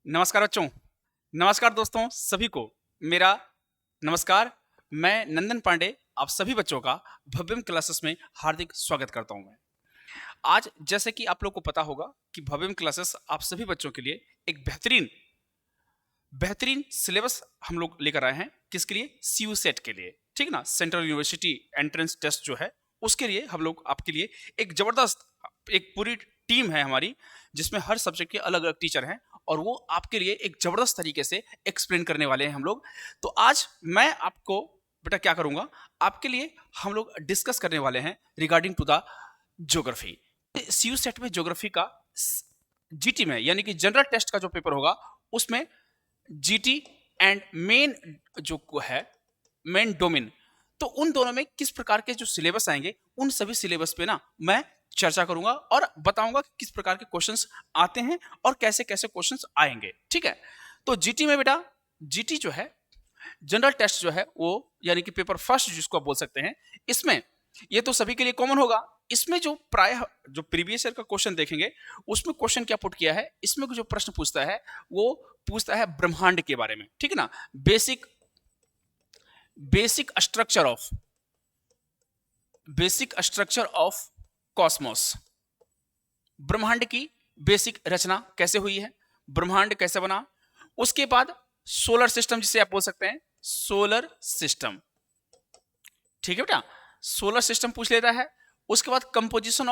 नमस्कार बच्चों। नमस्कार दोस्तों सभी को मेरा नमस्कार। मैं नंदन पांडे आप सभी बच्चों का भव्यम क्लासेस में हार्दिक स्वागत करता हूं। मैं आज जैसे कि आप लोग को पता होगा कि भव्यम क्लासेस आप सभी बच्चों के लिए एक बेहतरीन बेहतरीन सिलेबस हम लोग लेकर आए हैं। किसके लिए? सीयू सेट के लिए, ठीक ना। सेंट्रल यूनिवर्सिटी एंट्रेंस टेस्ट जो है उसके लिए हम लोग आपके लिए एक जबरदस्त एक पूरी टीम है हमारी, जिसमें हर सब्जेक्ट के अलग अलग टीचर हैं और वो आपके लिए एक जबरदस्त तरीके से एक्सप्लेन करने वाले हैं हम लोग। तो आज मैं आपको बेटा क्या करूंगा, आपके लिए हम लोग डिस्कस करने वाले हैं regarding to the geography. CU SET में ज्योग्राफी का जीटी में यानी कि जनरल टेस्ट का जो पेपर होगा उसमें जीटी एंड मेन जो है मेन डोमेन, तो उन दोनों में किस प्रकार के जो सिलेबस आएंगे उन सभी सिलेबस पे ना मैं चर्चा करूंगा और बताऊंगा कि किस प्रकार के क्वेश्चंस आते हैं और कैसे कैसे क्वेश्चंस आएंगे, ठीक है। तो जीटी में बेटा जीटी जो है जनरल टेस्ट जो है वो यानी कि पेपर फर्स्ट जिसको आप बोल सकते हैं, इसमें ये तो सभी के लिए कॉमन होगा। इसमें जो प्राय जो प्रीवियस ईयर का क्वेश्चन देखेंगे उसमें क्वेश्चन क्या पुट किया है, इसमें जो प्रश्न पूछता है वो पूछता है ब्रह्मांड के बारे में, ठीक है ना। बेसिक स्ट्रक्चर ऑफ कॉस्मोस, ब्रह्मांड की बेसिक रचना कैसे हुई है, ब्रह्मांड कैसे बना। उसके बाद सोलर सिस्टम जिसे आप बोल सकते हैं सोलर सिस्टम, ठीक है बेटा, सोलर सिस्टम पूछ लेता है। उसके बाद composition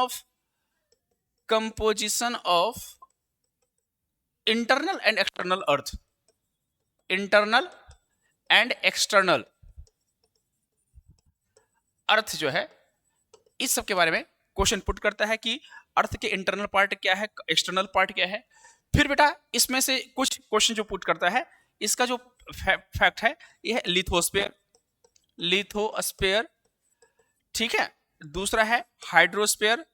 of internal and external earth, internal and external earth जो है इस सब के बारे में क्वेश्चन पुट करता है कि अर्थ के इंटरनल पार्ट क्या है, एक्सटर्नल पार्ट क्या है। फिर बेटा इसमें से कुछ क्वेश्चन जो पुट करता है, इसका जो फैक्ट है यह है लिथोस्फीयर, ठीक है। दूसरा है हाइड्रोस्फीयर,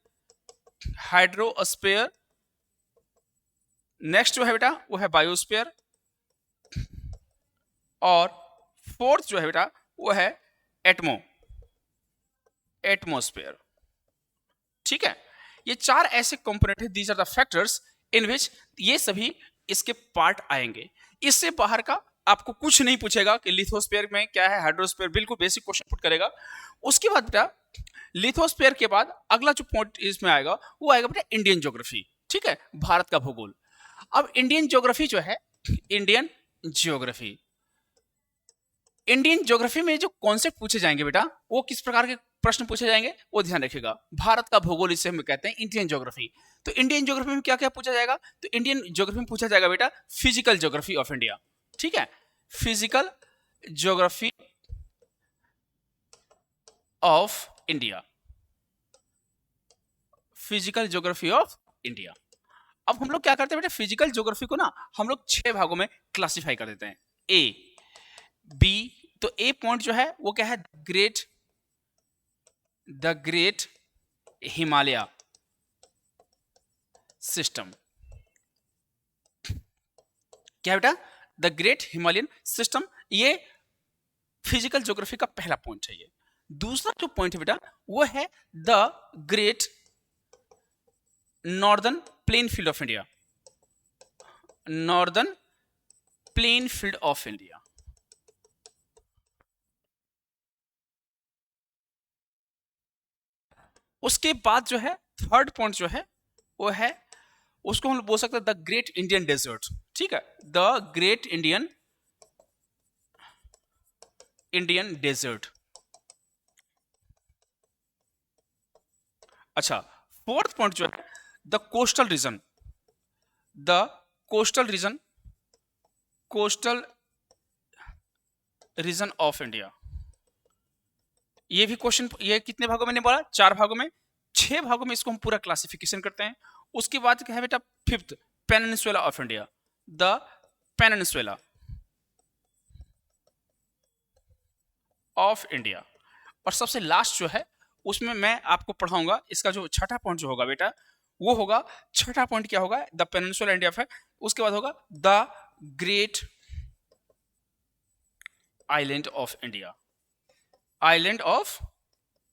नेक्स्ट जो है बेटा वो है बायोस्फीयर, और फोर्थ जो है बेटा वो है एटमोस्फेयर, ठीक है। ये चार ऐसे कंपोनेंट है, these are the factors in which ये सभी इसके पार्ट आएंगे। इससे बाहर का आपको कुछ नहीं पूछेगा कि लिथोस्फीयर में क्या है, हाइड्रोस्फीयर, बिल्कुल बेसिक क्वेश्चन पुट करेगा। उसके बाद बेटा लिथोस्फीयर के बाद अगला जो पॉइंट इसमें आएगा वो आएगा बेटा इंडियन ज्योग्राफी, ठीक है, भारत का भूगोल। अब इंडियन ज्योग्राफी जो है, इंडियन ज्योग्राफी में जो कॉन्सेप्ट पूछे जाएंगे बेटा वो किस प्रकार के प्रश्न पूछे जाएंगे वो ध्यान रखिएगा। भारत का भूगोल इसे हम कहते हैं इंडियन ज्योग्राफी। तो इंडियन ज्योग्राफी में क्या क्या पूछा जाएगा, तो इंडियन ज्योग्राफी में पूछा जाएगा बेटा फिजिकल ज्योग्राफी ऑफ इंडिया, ठीक है, physical geography of India, physical geography of India. अब हम लोग क्या करते हैं बेटा, फिजिकल ज्योग्राफी को ना हम लोग 6 भागों में क्लासिफाई कर देते हैं, ए बी। तो ए पॉइंट जो है वो क्या है, द ग्रेट हिमालय सिस्टम, क्या है बेटा, द ग्रेट हिमालयन सिस्टम। ये फिजिकल ज्योग्राफी का पहला पॉइंट है। ये दूसरा जो पॉइंट है बेटा वो है the great northern plain field of India, northern plain field of India. उसके बाद जो है थर्ड पॉइंट जो है वो है, उसको हम बोल सकते हैं द ग्रेट इंडियन डेजर्ट, ठीक है, द ग्रेट इंडियन डेजर्ट। अच्छा, फोर्थ पॉइंट जो है the coastal region of India. ये भी क्वेश्चन, ये कितने भागों में बोला, 4 भागों में, 6 भागों में इसको हम पूरा क्लासिफिकेशन करते हैं। उसके बाद क्या है बेटा fifth, peninsula of India, the peninsula of India. और सबसे लास्ट जो है उसमें मैं आपको पढ़ाऊंगा, इसका जो छठा पॉइंट जो होगा बेटा वो होगा, छठा पॉइंट क्या होगा, द पेनिनसुला इंडिया है। उसके बाद होगा the great island of India, island of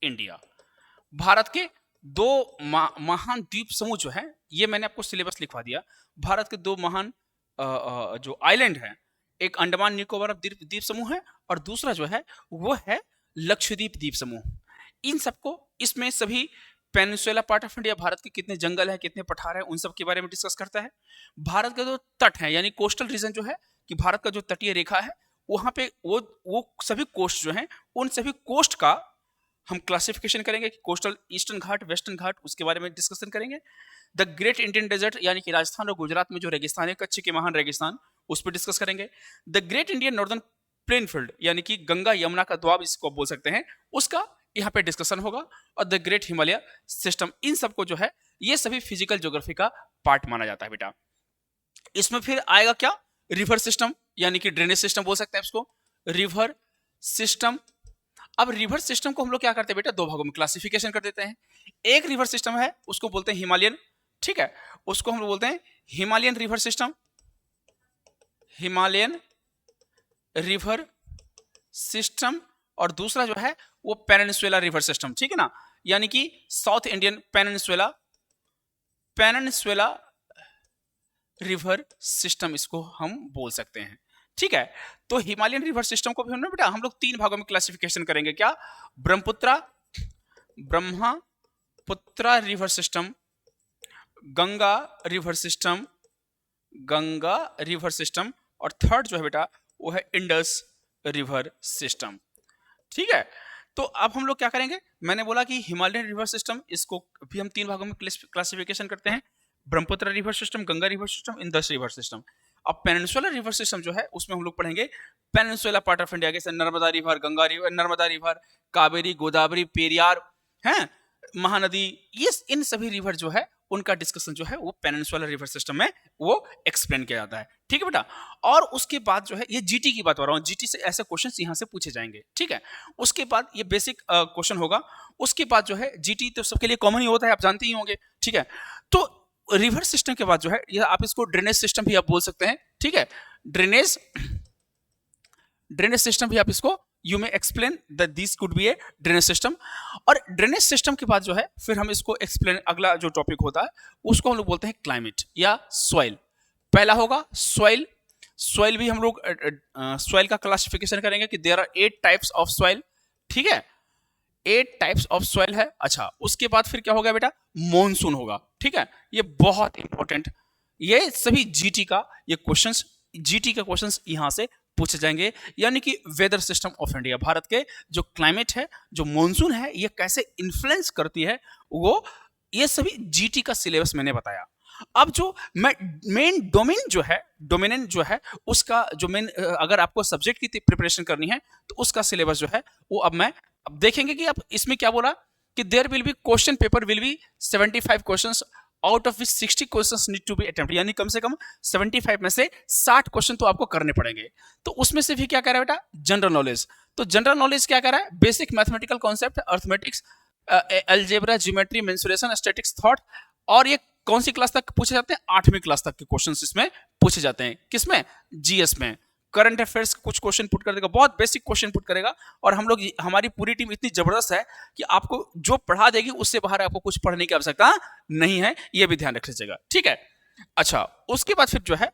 India. Bharat के 2 महान द्वीप समूह जो है, ये मैंने आपको सिलेबस लिखवा दिया। भारत के 2 महान जो आइलैंड है, एक अंडमान निकोबार द्वीप द्वीप समूह है और दूसरा जो है वो है लक्षद्वीप द्वीप समूह। इन सबको, इसमें सभी peninsula part of India, Bharat के कितने जंगल है, कितने पठार है, उन सब के बारे में डिस्कस करता है। भारत का जो तट है यानी कोस्टल रीजन जो है, कि भारत का जो तटीय रेखा है वहां पे वो सभी कोस्ट जो हैं, उन सभी कोस्ट का हम क्लासिफिकेशन करेंगे कि कोस्टल ईस्टर्न घाट, वेस्टर्न घाट, उसके बारे में डिस्कशन करेंगे। द ग्रेट इंडियन डेजर्ट यानी कि राजस्थान और गुजरात में जो रेगिस्तान है, कच्छ के महान रेगिस्तान, उस पर डिस्कस करेंगे। The great Indian northern plain field यानी कि गंगा यमुना का द्वाब इसको बोल सकते हैं, उसका यहाँ पे डिस्कशन होगा। और द ग्रेट हिमालय सिस्टम, इन सबको जो है ये सभी फिजिकल ज्योग्राफी का पार्ट माना जाता है बेटा। इसमें फिर आएगा क्या, रिवर सिस्टम यानी कि ड्रेनेज सिस्टम बोल सकते हैं इसको, रिवर सिस्टम। अब रिवर सिस्टम को हम लोग क्या करते हैं बेटा, दो भागों में क्लासिफिकेशन कर देते हैं। एक रिवर सिस्टम है उसको बोलते हैं हिमालयन, ठीक है, उसको हम लोग बोलते हैं Himalayan river system, Himalayan river system. और दूसरा जो है वो पेनिनसुला रिवर सिस्टम, ठीक है ना, यानी कि south Indian peninsula, peninsula river system इसको हम बोल सकते हैं, ठीक है। तो हिमालयन रिवर सिस्टम को भी हमने बेटा हम लोग तीन भागों में क्लासिफिकेशन करेंगे, क्या, Brahmaputra river system, Ganga river system, Ganga river system, और थर्ड जो है बेटा वो है इंडस रिवर सिस्टम, ठीक है। तो अब हम लोग क्या करेंगे, मैंने बोला कि हिमालयन रिवर सिस्टम, इसको भी हम तीन भागों में क्लासिफिकेशन करते हैं, Brahmaputra river system, Ganga river system, Indus river system. अब पेनिनसुला रिवर सिस्टम जो है उसमें हम लोग पढ़ेंगे पेनिनसुला पार्ट ऑफ इंडिया, जैसे Narmada river, Ganga river, Narmada river, Kaveri, Godavari, Periyar, हैं, महानदी, ये इन सभी रिवर जो है उनका डिस्कशन जो है वो पेनिनसुला रिवर सिस्टम में वो एक्सप्लेन किया जाता है, ठीक है बेटा। और उसके बाद जो है, ये जीटी की बात हो रहा हूँ, जीटी से ऐसे क्वेश्चंस यहाँ से पूछे जाएंगे, ठीक है। उसके बाद ये बेसिक क्वेश्चन होगा। उसके बाद जो है जीटी तो सबके लिए कॉमन ही होता है, आप जानते ही होंगे, ठीक है। तो रिवर सिस्टम के बाद जो है ये आप इसको ड्रेनेज सिस्टम भी आप बोल सकते हैं, ठीक है, ड्रेनेज सिस्टम भी आप इसको, you may explain that this could be A drainage system. और ड्रेनेज सिस्टम के बाद जो है फिर हम इसको एक्सप्लेन, अगला जो टॉपिक होता है उसको हम लोग बोलते हैं क्लाइमेट या सॉइल। पहला होगा सॉइल, सॉइल भी हम लोग सॉइल का क्लासिफिकेशन करेंगे कि there are 8 types of soil, ठीक है, 8 टाइप्स ऑफ सॉइल है। अच्छा, उसके बाद फिर क्या होगा बेटा, मॉनसून होगा, ठीक है, ये बहुत इंपॉर्टेंट, ये सभी जीटी का ये क्वेश्चंस, जीटी के क्वेश्चंस यहां से पूछे जाएंगे, यानी कि weather system of India, Bharat के जो क्लाइमेट है, जो मॉनसून है, ये कैसे इन्फ्लुएंस करती है, वो ये सभी जीटी का सिलेबस मैंने बताया। अब जो मेन डोमेन जो है, डोमिनेंट जो है, उसका जो मेन, अगर आपको सब्जेक्ट की प्रिपरेशन करनी है तो उसका सिलेबस जो है वो अब देखेंगे कि अब इसमें क्या बोला कि there will be question paper will be 75 questions, out of which 60 questions need to be attempt, यानी कम से कम 75 में से 60 क्वेश्चन तो आपको करने पड़ेंगे। तो उसमें से भी क्या कह रहा है बेटा, जनरल नॉलेज। तो जनरल नॉलेज क्या कह रहा है, basic mathematical concept, arithmetics, algebra, geometry, mensuration, statics, thought. और ये कौन सी क्लास तक पूछे जाते हैं, 8वीं क्लास तक के क्वेश्चंस इसमें पूछे जाते हैं, किसमें, जीएस में। करंट अफेयर्स कुछ क्वेश्चन पुट कर देगा, बहुत बेसिक क्वेश्चन पुट करेगा। और हम लोग, हमारी पूरी टीम इतनी जबरदस्त है कि आपको जो पढ़ा देगी उससे बाहर आपको कुछ पढ़ने की आवश्यकता नहीं है, ये भी ध्यान रख लीजिएगा, ठीक है। अच्छा, उसके बाद फिर जो है,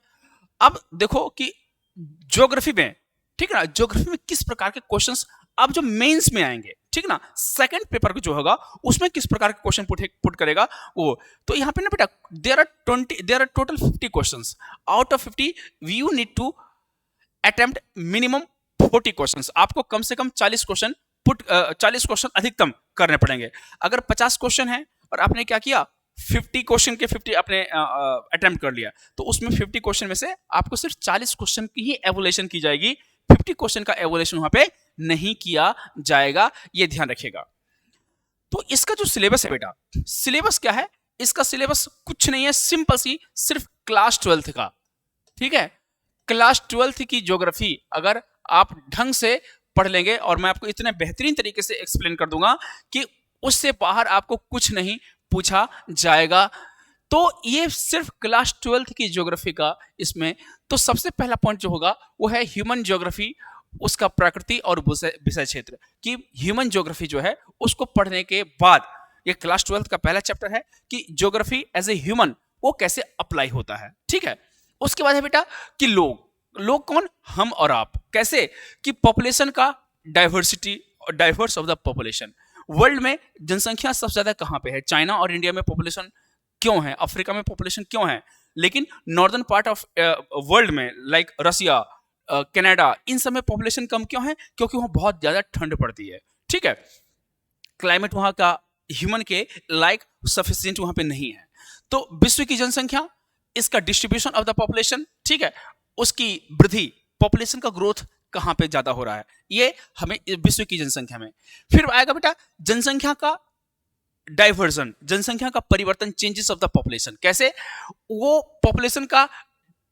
अब देखो कि ज्योग्राफी में, ठीक है ना, ज्योग्राफी में किस प्रकार के क्वेश्चंस अब जो मेंस में आएंगे, ठीक ना, सेकंड पेपर जो होगा उसमें किस प्रकार के क्वेश्चन पुट करेगा वो। तो यहाँ पे ना बेटा there are total 50 questions, out of 50 you need to attempt minimum 40 questions, आपको कम से कम 40 क्वेश्चन 40 क्वेश्चन अधिकतम करने पड़ेंगे। अगर 50 क्वेश्चन है और आपने क्या किया, 50 क्वेश्चन के 50 आपने अटेम्प्ट कर लिया, तो उसमें 50 क्वेश्चन में से आपको सिर्फ 40 क्वेश्चन की ही एवोल्यूशन की जाएगी, 50 क्वेश्चन का एवोल्यूशन वहां पे नहीं किया जाएगा, ये ध्यान रखिएगा। तो इसका जो सिलेबस है बेटा, सिलेबस क्या है, इसका सिलेबस कुछ नहीं है, सिंपल सी, सिर्फ क्लास 12th का, ठीक है, क्लास 12th की ज्योग्राफी अगर आप ढंग से पढ़ लेंगे, और मैं आपको इतने बेहतरीन तरीके से एक्सप्लेन कर दूंगा कि उससे बाहर आपको कुछ नहीं पूछा जाएगा। तो ये सिर्फ क्लास 12th की ज्योग्राफी का इसमें, तो सबसे पहला पॉइंट जो होगा वो है ह्यूमन ज्योग्राफी, उसका प्रकृति और विषय क्षेत्र की ह्यूमन ज्योग्राफी जो है उसको पढ़ने के बाद, ये क्लास 12th का पहला चैप्टर है कि ज्योग्राफी एज ए ह्यूमन वो कैसे अप्लाई होता है, ठीक है। उसके बाद है बेटा कि लोग, लोग कौन, हम और आप। कैसे कि पॉपुलेशन का diversity, diverse of the population. World में जनसंख्या सबसे ज्यादा कहां पे है? चाइना और इंडिया में पॉपुलेशन क्यों है? अफ्रीका में पॉपुलेशन क्यों है? लेकिन नॉर्दर्न पार्ट ऑफ वर्ल्ड में लाइक रसिया, कनाडा, इन सब में पॉपुलेशन कम क्यों है? क्योंकि वहां बहुत ज्यादा ठंड पड़ती है। ठीक है, क्लाइमेट वहां का ह्यूमन के लाइक सफिशिएंट वहां पे नहीं है। तो विश्व की जनसंख्या, इसका डिस्ट्रीब्यूशन ऑफ द पॉपुलेशन, ठीक है, उसकी वृद्धि, पॉपुलेशन का ग्रोथ कहां पे ज्यादा हो रहा है, ये हमें विश्व की जनसंख्या में। फिर आएगा बेटा जनसंख्या का डाइवर्जन, जनसंख्या का परिवर्तन, चेंजेस ऑफ द पॉपुलेशन। कैसे? वो पॉपुलेशन का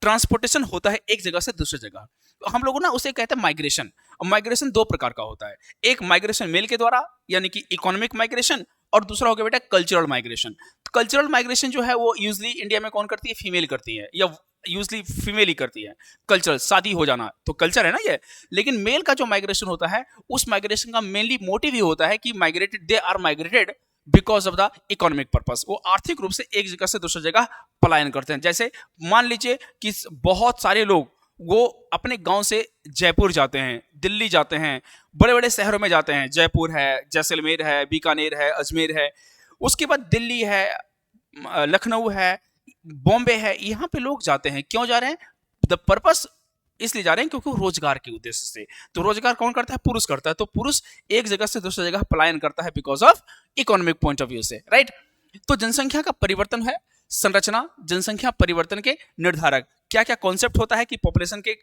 ट्रांसपोर्टेशन होता है एक जगह से दूसरी जगह, हम लोग ना उसे कहते हैं माइग्रेशन। माइग्रेशन दो प्रकार का होता है, एक माइग्रेशन मेल के द्वारा यानी कि इकोनॉमिक माइग्रेशन, और दूसरा हो गया बेटा कल्चरल माइग्रेशन। कल्चरल माइग्रेशन जो है वो यूजली इंडिया में कौन करती है? फीमेल करती है, या यूजली फीमेल ही करती है। कल्चरल, शादी हो जाना तो कल्चर है ना ये। लेकिन मेल का जो माइग्रेशन होता है, उस माइग्रेशन का मेनली मोटिव ये होता है कि migrated, they are migrated because of the economic purpose. वो आर्थिक रूप से एक जगह से दूसरी जगह पलायन करते हैं। जैसे मान लीजिए कि बहुत सारे लोग वो अपने गांव से जयपुर जाते हैं, दिल्ली जाते हैं, बड़े बड़े शहरों में जाते हैं, जयपुर है, जैसलमेर है, बीकानेर है, अजमेर है, उसके बाद दिल्ली है, लखनऊ है, बॉम्बे है, यहाँ पे लोग जाते हैं। क्यों जा रहे हैं? द पर्पस इसलिए जा रहे हैं क्योंकि वो रोजगार के उद्देश्य से। तो रोजगार कौन करता है? पुरुष करता है। तो पुरुष एक जगह से दूसरी जगह पलायन करता है because of economic point of view से, राइट। तो जनसंख्या का परिवर्तन है संरचना, जनसंख्या परिवर्तन के निर्धारक। क्या क्या कॉन्सेप्ट होता है कि पॉपुलेशन के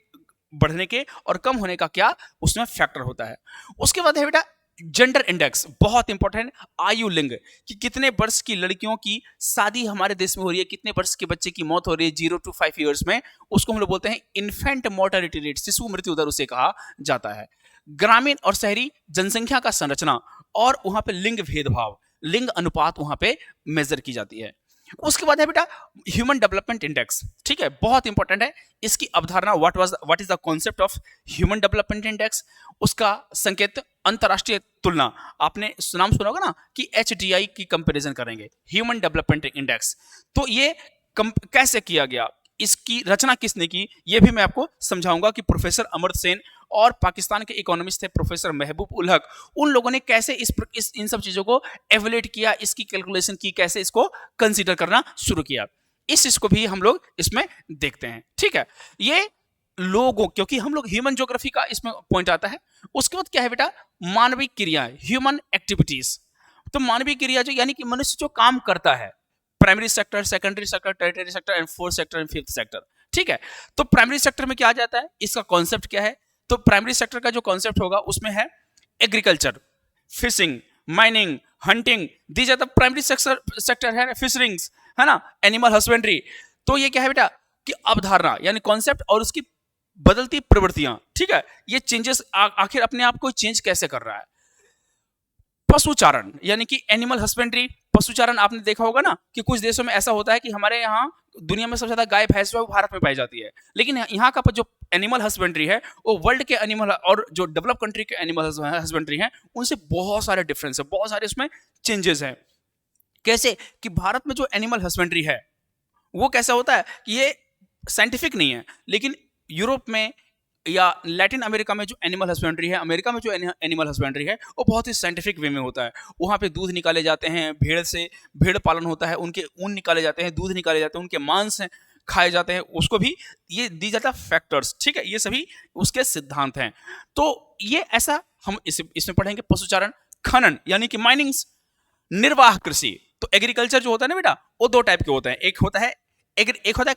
बढ़ने के और कम होने का क्या उसमें फैक्टर होता है। उसके बाद है बेटा जेंडर इंडेक्स, बहुत इंपॉर्टेंट। आयु लिंग, कि कितने वर्ष की लड़कियों की शादी हमारे देश में हो रही है, कितने वर्ष के बच्चे की मौत हो रही है 0 to 5 ईयर्स में, उसको हम लोग बोलते हैं इन्फेंट मोर्टेलिटी रेट, शिशु मृत्यु दर उसे कहा जाता है। ग्रामीण और शहरी जनसंख्या का संरचना, और वहां पे लिंग भेदभाव, लिंग अनुपात वहां पे मेजर की जाती है। उसके बाद है बेटा ह्यूमन डेवलपमेंट इंडेक्स, ठीक है, बहुत इंपॉर्टेंट है। इसकी अवधारणा, what is the concept of human development index, उसका संकेत अंतरराष्ट्रीय तुलना। आपने नाम सुना होगा ना कि HDI की कंपैरिजन करेंगे, ह्यूमन डेवलपमेंट इंडेक्स। तो ये कैसे किया गया, इसकी रचना किसने की, ये भी मैं आपको समझाऊंगा कि प्रोफेसर अमर्त्य सेन और पाकिस्तान के इकोनॉमिस्ट थे प्रोफेसर महबूब उल हक, उन लोगों ने कैसे इन सब चीजों को एवेल्यूएट किया, इसकी कैलकुलेशन की, कैसे इसको कंसीडर करना शुरू किया, इस चीज को भी हम लोग इसमें देखते हैं। ठीक है, ये लोगों, क्योंकि हम लोग ह्यूमन ज्योग्राफी का इसमें पॉइंट आता है। उसके बाद क्या है बेटा, मानवीय क्रियाएं, ह्यूमन एक्टिविटीज। तो मानवीय क्रिया जो यानी कि मनुष्य जो काम करता है, primary sector, secondary sector, territory sector and fourth sector and fifth sector. ठीक है, तो प्राइमरी सेक्टर में क्या आ जाता है, इसका कॉन्सेप्ट क्या है? तो प्राइमरी सेक्टर का जो कॉन्सेप्ट होगा उसमें है agriculture, fishing, mining, hunting, these are the primary sector है, फिशरिंग्स है ना, एनिमल हस्बेंड्री। तो ये क्या है बेटा कि अवधारणा यानी कॉन्सेप्ट और उसकी बदलती प्रवृत्तियां। ठीक है, ये चेंजेस आखिर अपने आप को चेंज कैसे कर रहा है। पशुचारण यानी कि एनिमल हस्बेंड्री, पशुचारण आपने देखा होगा ना कि कुछ देशों में ऐसा होता है कि हमारे यहाँ दुनिया में सबसे ज्यादा गाय भैंस जो है वो भारत में पाई जाती है, लेकिन यहाँ का जो एनिमल हस्बेंड्री है वो वर्ल्ड के एनिमल और जो डेवलप कंट्री के एनिमल हस्बेंड्री है उनसे बहुत सारे डिफरेंस है, बहुत सारे उसमें चेंजेस हैं। कैसे कि भारत में जो एनिमल हस्बेंड्री है वो कैसा होता है कि ये साइंटिफिक नहीं है, लेकिन यूरोप में या लैटिन अमेरिका में जो एनिमल हस्बेंड्री है, अमेरिका में जो एनिमल हस्बेंड्री है वो बहुत ही साइंटिफिक वे में होता है। वहाँ पे दूध निकाले जाते हैं, भेड़ से भेड़ पालन होता है, उनके ऊन निकाले जाते हैं, दूध निकाले जाते हैं, उनके मांस खाए जाते हैं, उसको भी ये दी जाता है फैक्टर्स। ठीक है, ये सभी उसके सिद्धांत हैं। तो ये ऐसा हम इसमें पढ़ेंगे। पशुचारण, खनन यानी कि माइनिंग्स, निर्वाह कृषि। तो एग्रीकल्चर जो होता है ना बेटा वो दो टाइप के होते हैं, एक होता है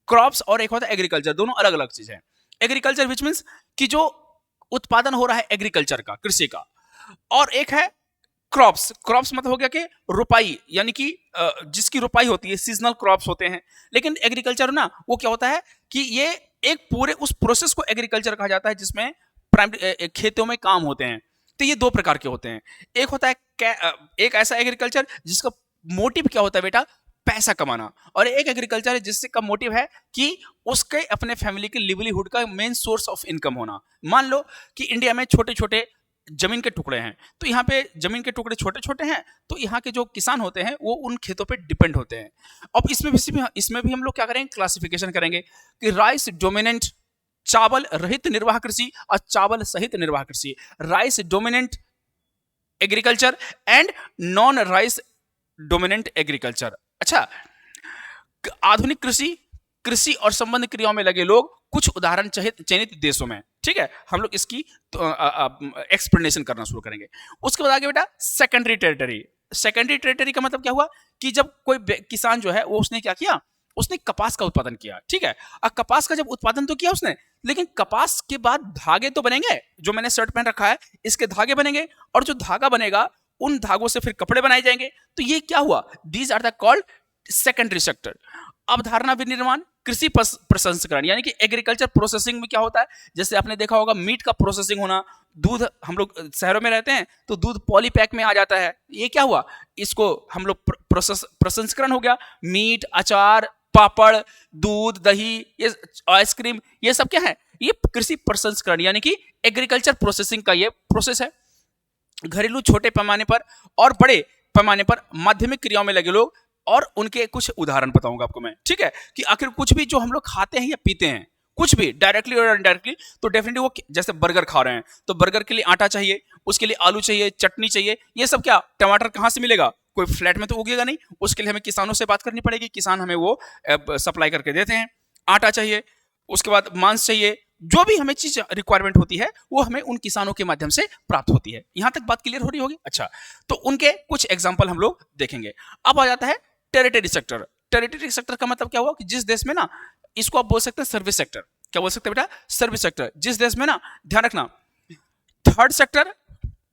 क्रॉप्स और एक होता है एग्रीकल्चर, दोनों अलग अलग चीज है। एग्रीकल्चर विच मीन्स कि जो उत्पादन हो रहा है एग्रीकल्चर का, कृषि का, और एक है क्रॉप्स। क्रॉप्स मतलब हो गया कि रुपाई यानी कि जिसकी रुपाई होती है, सीजनल क्रॉप्स होते हैं। लेकिन एग्रीकल्चर ना वो क्या होता है कि ये एक पूरे उस प्रोसेस को एग्रीकल्चर कहा जाता है जिसमें प्राइमरी खेतों में काम होते हैं। तो ये दो प्रकार के होते हैं, एक होता है एक ऐसा एग्रीकल्चर जिसका मोटिव क्या होता है बेटा, पैसा कमाना, और एक एग्रीकल्चर है जिससे का मोटिव है कि उसके अपने फैमिली के लिवलीहुड का मेन सोर्स ऑफ इनकम होना। मान लो कि इंडिया में छोटे छोटे जमीन के टुकड़े हैं, तो यहाँ पे जमीन के टुकड़े छोटे छोटे हैं, तो यहाँ के जो किसान होते हैं वो उन खेतों पे डिपेंड होते हैं। अब इसमें भी हम लोग क्या करेंगे, क्लासिफिकेशन करेंगे कि राइस डोमिनेंट, चावल रहित निर्वाह कृषि और चावल सहित निर्वाह कृषि, rice dominant agriculture and non rice dominant agriculture. अच्छा, आधुनिक कृषि, कृषि और संबंध क्रियाओं में लगे लोग, कुछ उदाहरण चयनित देशों में। ठीक है, हम लोग इसकी एक्सप्लेनेशन करना शुरू करेंगे। उसके बाद आगे बेटा सेकेंडरी टेरिटरी। सेकेंडरी टेरिटरी का मतलब क्या हुआ कि जब कोई किसान जो है वो उसने क्या किया, उसने कपास का उत्पादन किया। ठीक है, अब कपास का जब उत्पादन तो किया उसने, लेकिन कपास के बाद धागे तो बनेंगे, जो मैंने शर्ट पहन रखा है इसके धागे बनेंगे, और जो धागा बनेगा उन धागों से फिर कपड़े बनाए जाएंगे। तो ये क्या हुआ, these are the called secondary sector. अवधारणा विनिर्माण, कृषि प्रसंस्करण, यानी कि एग्रीकल्चर प्रोसेसिंग में क्या होता है, जैसे आपने देखा होगा मीट का प्रोसेसिंग होना, दूध, हम लोग शहरों में रहते हैं तो दूध पॉलीपैक में आ जाता है, ये क्या हुआ, इसको हम लोग प्रसंस्करण हो गया। मीट, अचार, पापड़, दूध, दही, ये आइसक्रीम, ये सब क्या है, ये कृषि प्रसंस्करण यानी कि एग्रीकल्चर प्रोसेसिंग का ये प्रोसेस है। घरेलू छोटे पैमाने पर और बड़े पैमाने पर माध्यमिक क्रियाओं में लगे लोग, और उनके कुछ उदाहरण बताऊंगा आपको मैं। ठीक है, कि आखिर कुछ भी जो हम लोग खाते हैं या पीते हैं, कुछ भी डायरेक्टली और इनडायरेक्टली, तो डेफिनेटली वो, जैसे बर्गर खा रहे हैं तो बर्गर के लिए आटा चाहिए, उसके लिए आलू चाहिए, चटनी चाहिए, ये सब क्या, टमाटर कहाँ से मिलेगा, कोई फ्लैट में तो उगेगा नहीं, उसके लिए हमें किसानों से बात करनी पड़ेगी, किसान हमें वो सप्लाई करके देते हैं। आटा चाहिए, उसके बाद मांस चाहिए, जो भी हमें चीज रिक्वायरमेंट होती है वो हमें उन किसानों के माध्यम से प्राप्त होती है। यहां तक बात क्लियर हो रही होगी। अच्छा, तो उनके कुछ एग्जांपल हम लोग देखेंगे। अब आ जाता है टेरिटरी सेक्टर। टेरिटरी सेक्टर का मतलब क्या हुआ कि जिस देश में ना, इसको आप बोल सकते हैं सर्विस सेक्टर। क्या बोल सकते हैं बेटा, सर्विस सेक्टर। जिस देश में ना, ध्यान रखना, थर्ड सेक्टर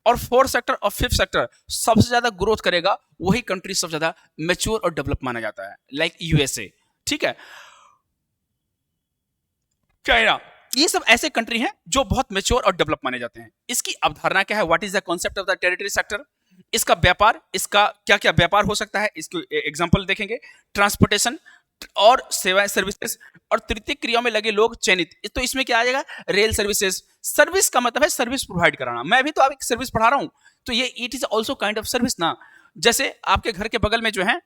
और फोर्थ सेक्टर और फिफ्थ सेक्टर सबसे ज्यादा ग्रोथ करेगा, वही कंट्री सबसे ज्यादा मैच्योर और डेवलप माना जाता है, लाइक यूएसए। ठीक है, चाइना, ये सब ऐसे कंट्री हैं जो बहुत मैच्योर और डेवलप माने जाते हैं। इसकी अवधारणा क्या है, what is the concept of the territory sector, इसका व्यापार, इसका क्या क्या व्यापार हो सकता है, इसके एग्जांपल देखेंगे। ट्रांसपोर्टेशन और सेवाएं, सर्विसेज, और तृतीय क्रियाओं में लगे लोग चयनित, तो इसमें क्या आ जाएगा, रेल सर्विसेज। सर्विस का मतलब है सर्विस प्रोवाइड कराना। मैं भी तो आप एक सर्विस पढ़ा रहा हूं, तो ये it is also kind of service ना। जैसे आपके घर के बगल में जो है,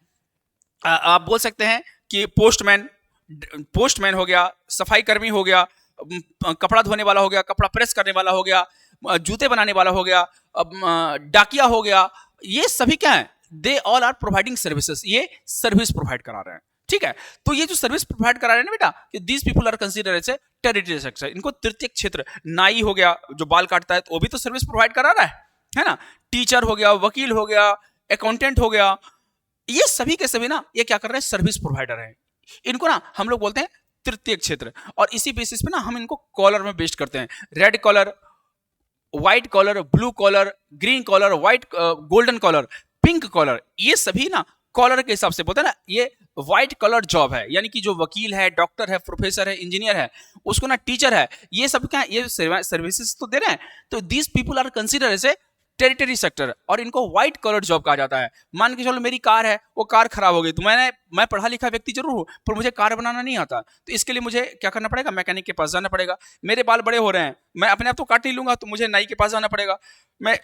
आप बोल सकते हैं कि पोस्टमैन हो गया, सफाई कर्मी हो गया, कपड़ा धोने वाला हो गया, कपड़ा प्रेस करने वाला हो गया, जूते बनाने वाला हो गया, डाकिया हो गया, ये सभी क्या है, they all are providing services, ये सर्विस प्रोवाइड करा रहे हैं। ठीक है, तो ये जो सर्विस प्रोवाइड करा रहे हैं ना बेटा, these people are consider as a territory sector. इनको तृतीय क्षेत्र, नाई हो गया जो बाल काटता है, तो वो भी तो सर्विस प्रोवाइड करा रहा है ना। टीचर हो गया, वकील हो गया, अकाउंटेंट हो गया, ये सभी के सभी ना, ये क्या कर रहे हैं, सर्विस प्रोवाइडर है। इनको ना हम लोग बोलते हैं तृतीय क्षेत्र, और इसी बेसिस पे ना हम इनको कॉलर में बेस्ड करते हैं। Red collar, white collar, blue collar, green collar, white, golden collar, pink collar, ये सभी ना कॉलर के हिसाब से बोलते हैं ना। ये व्हाइट कॉलर जॉब है, यानी कि जो वकील है, डॉक्टर है, प्रोफेसर है, इंजीनियर है, उसको ना टीचर है, ये सब क्या, ये सर्विसेज तो दे रहे हैं। तो these people are consider as a territory sector, और इनको व्हाइट कलर जॉब कहा जाता है। मान के चलो मेरी कार है, वो कार खराब हो गई, तो मैं पढ़ा लिखा व्यक्ति जरूर हूँ, पर मुझे कार बनाना नहीं आता, तो इसके लिए मुझे क्या करना पड़ेगा, मैकेनिक के पास जाना पड़ेगा। मेरे बाल बड़े हो रहे हैं, मैं अपने आप तो काट नहीं लूंगा, तो मुझे नाई के पास जाना पड़ेगा। मैं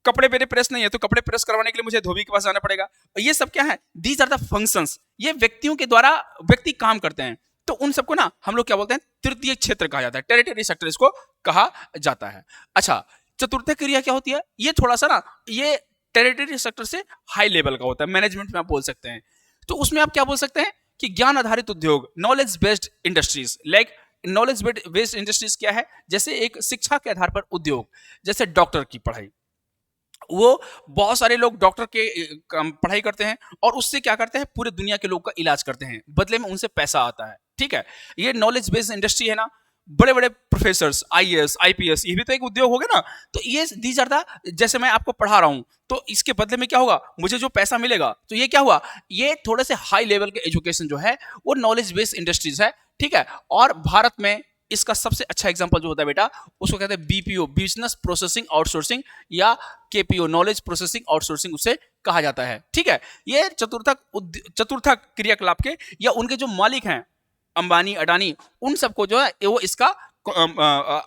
कपड़े मेरे प्रेस नहीं है, तो कपड़े प्रेस करवाने के लिए मुझे धोबी के पास जाना पड़ेगा। ये सब क्या है, दीज आर द फंक्शंस, ये व्यक्तियों के द्वारा व्यक्ति काम करते हैं। तो उन सबको ना हम लोग क्या बोलते हैं, तृतीय क्षेत्र कहा जाता है, टेरिटरी सेक्टर इसको कहा जाता है। अच्छा, चतुर्थ क्रिया क्या होती है, ये थोड़ा सा ना, ये टेरिटरी सेक्टर से हाई लेवल का होता है, मैनेजमेंट में आप बोल सकते हैं। तो उसमें आप क्या बोल सकते हैं कि ज्ञान आधारित उद्योग, knowledge based industries. Like knowledge based industries क्या है, जैसे एक शिक्षा के आधार पर उद्योग, जैसे डॉक्टर की पढ़ाई, वो बहुत सारे लोग डॉक्टर के पढ़ाई करते हैं, और उससे क्या करते हैं, पूरे दुनिया के लोग का इलाज करते हैं, बदले में उनसे पैसा आता है। ठीक है, ये नॉलेज बेस्ड इंडस्ट्री है ना। बड़े बड़े प्रोफेसर्स, आईएएस, आईपीएस, ये भी तो एक उद्योग हो गया ना। तो ये दीज आर द, जैसे मैं आपको पढ़ा रहा हूं, तो इसके बदले में क्या होगा, मुझे जो पैसा मिलेगा, तो ये क्या हुआ, ये थोड़े से हाई लेवल के एजुकेशन जो है वो नॉलेज बेस्ड इंडस्ट्रीज है। ठीक है, और भारत में इसका सबसे अच्छा एग्जांपल जो होता है बेटा, उसको कहते हैं बीपीओ, बिजनेस प्रोसेसिंग आउटसोर्सिंग, या केपीओ, नॉलेज प्रोसेसिंग आउटसोर्सिंग उसे कहा जाता है। ठीक है, ये चतुर्थक क्रियाकलाप के, या उनके जो मालिक हैं, अंबानी, अडानी, उन सबको जो है वो इसका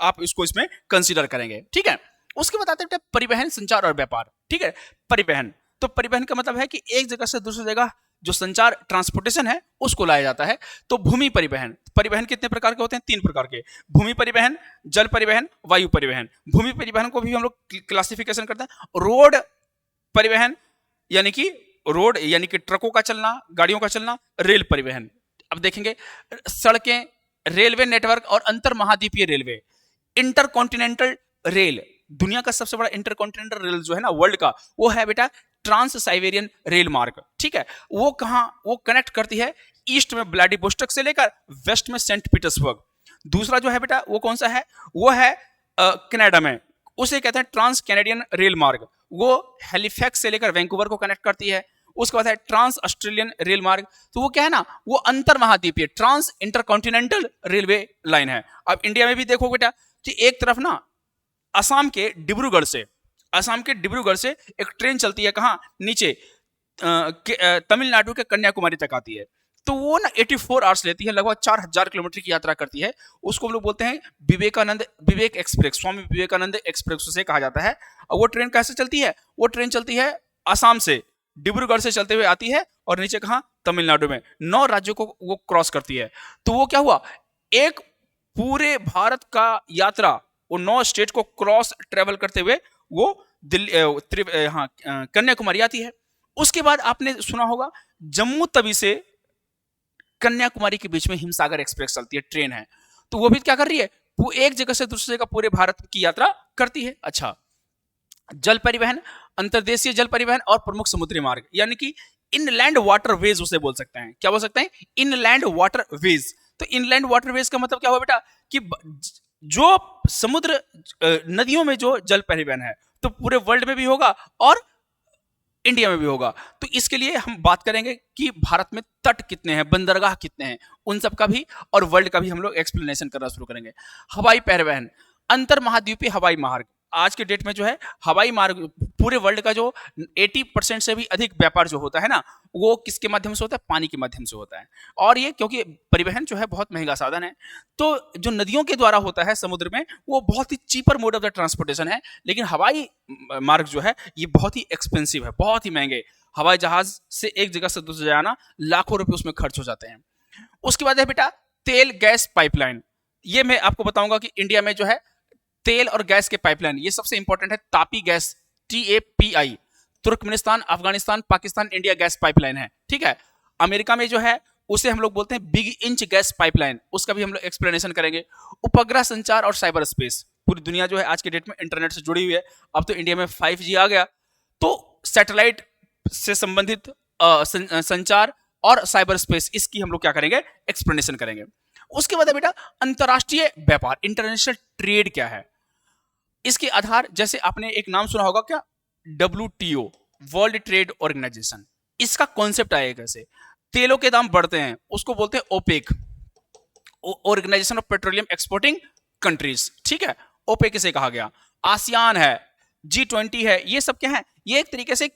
आप इसको इसमें कंसीडर करेंगे। ठीक है, उसके बाद आते हैं परिवहन, संचार और व्यापार। ठीक है, परिवहन, तो परिवहन का मतलब है कि एक जगह से दूसरी जगह जो संचार ट्रांसपोर्टेशन है उसको लाया जाता है। तो भूमि परिवहन, परिवहन कितने प्रकार के होते हैं? 3 प्रकार के, भूमि परिवहन, जल परिवहन, वायु परिवहन। भूमि परिवहन को भी हम लोग क्लासिफिकेशन करते हैं। रोड परिवहन यानी कि रोड यानी कि ट्रकों का चलना, गाड़ियों का चलना। रेल परिवहन, अब देखेंगे सड़कें, रेलवे नेटवर्क और अंतर महाद्वीपीय रेलवे। इंटरकॉन्टिनेंटल रेल, दुनिया का सबसे बड़ा इंटरकॉन्टिनेंटल रेल जो है ना वर्ल्ड का, वो है बेटा ट्रांस साइबेरियन रेल मार्ग। ठीक है, वो कहां, वो कनेक्ट करती है ईस्ट में व्लादिवोस्टोक से लेकर वेस्ट में सेंट पीटर्सबर्ग। दूसरा जो है बेटा वो कौन सा है? वो है कनाडा में, उसे कहते हैं ट्रांस कैनेडियन रेल मार्ग, वो हैलिफैक्स से लेकर वैंकूवर को कनेक्ट करती है। उसके बाद है ट्रांस ऑस्ट्रेलियन रेल मार्ग, तो वो क्या है ना, वो अंतर महाद्वीपीय ट्रांस इंटरकॉन्टिनेंटल रेलवे लाइन है। अब इंडिया में भी देखो बेटा कि एक तरफ ना असम के डिब्रूगढ़ से, असम के डिब्रूगढ़ से एक ट्रेन चलती है, कहाँ? नीचे तमिलनाडु के कन्याकुमारी तक आती है। तो वो ना 84 आवर्स लेती है, लगभग 4000 किलोमीटर की यात्रा करती है। उसको हम लोग बोलते हैं विवेक एक्सप्रेस, स्वामी विवेकानंद एक्सप्रेस उसे कहा जाता है। और वो ट्रेन कैसे चलती है? वो ट्रेन चलती है असम से, डिब्रूगढ़ से चलते हुए आती है और नीचे कहाँ? तमिलनाडु में 9 राज्यों को वो क्रॉस करती है। तो वो क्या हुआ, एक पूरे भारत का यात्रा वो 9 स्टेट को क्रॉस ट्रेवल करते हुए वो दिल्ली कन्याकुमारी आती है। उसके बाद आपने सुना होगा जम्मू तवी से कन्याकुमारी के बीच में हिमसागर एक्सप्रेस चलती है, ट्रेन है। तो वो भी क्या कर रही है? वो एक जगह से दूसरी जगह पूरे भारत की यात्रा करती है। अच्छा, जल परिवहन, अंतर्देशीय जल परिवहन और प्रमुख समुद्री मार्ग, यानी कि इनलैंड वाटर वेज उसे बोल सकते हैं। क्या बोल सकते हैं? Inland water veg. तो इनलैंड वाटर वेज का मतलब क्या हुआ बेटा कि जो समुद्र नदियों में जो जल परिवहन है, तो पूरे वर्ल्ड में भी होगा और इंडिया में भी होगा। तो इसके लिए हम बात करेंगे कि भारत में तट कितने हैं, बंदरगाह कितने हैं, उन सब का भी और वर्ल्ड का भी हम लोग एक्सप्लेनेशन करना शुरू करेंगे। हवाई परिवहन, अंतर महाद्वीपीय हवाई मार्ग, आज के डेट में जो है हवाई मार्ग पूरे वर्ल्ड का जो 80% से भी अधिक व्यापार जो होता है ना, वो किसके माध्यम से होता है? पानी के माध्यम से होता है। और ये क्योंकि परिवहन जो है बहुत महंगा साधन है, तो जो नदियों के द्वारा होता है समुद्र में, वो बहुत ही cheaper mode of the transportation है। लेकिन हवाई मार्ग जो है ये बहुत ही एक्सपेंसिव है, बहुत ही महंगे। हवाई जहाज से एक जगह से दूसरी जगह आना लाखों रुपए उसमें खर्च हो जाते हैं। उसके बाद है बेटा तेल गैस पाइपलाइन। ये मैं आपको बताऊंगा कि इंडिया में जो है तेल और गैस के पाइपलाइन, ये सबसे इंपॉर्टेंट है। Tapi gas, TAPI, Turkmenistan, Afghanistan, Pakistan, India gas pipeline है। ठीक है, अमेरिका में जो है उसे हम लोग बोलते हैं बिग इंच गैस पाइपलाइन, उसका भी हम लोग एक्सप्लेनेशन करेंगे। उपग्रह संचार और साइबर स्पेस, पूरी दुनिया जो है आज के डेट में इंटरनेट से जुड़ी हुई है। अब तो इंडिया में 5G आ गया, तो सैटेलाइट से संबंधित संचार और साइबर स्पेस, इसकी हम लोग क्या करेंगे? एक्सप्लेनेशन करेंगे। उसके बाद है बेटा अंतरराष्ट्रीय व्यापार, इंटरनेशनल ट्रेड क्या है। इसके आधार, जैसे आपने एक नाम सुना होगा क्या? WTO, world trade organisation. इसका कॉन्सेप्ट आया कैसे? तेलों के दाम बढ़ते हैं, उसको बोलते हैं OPEC, organisation of petroleum exporting countries. ठीक है, ओपेक इसे कहा गया। आसियान है, G20 है, ये सब क्या है? ये एक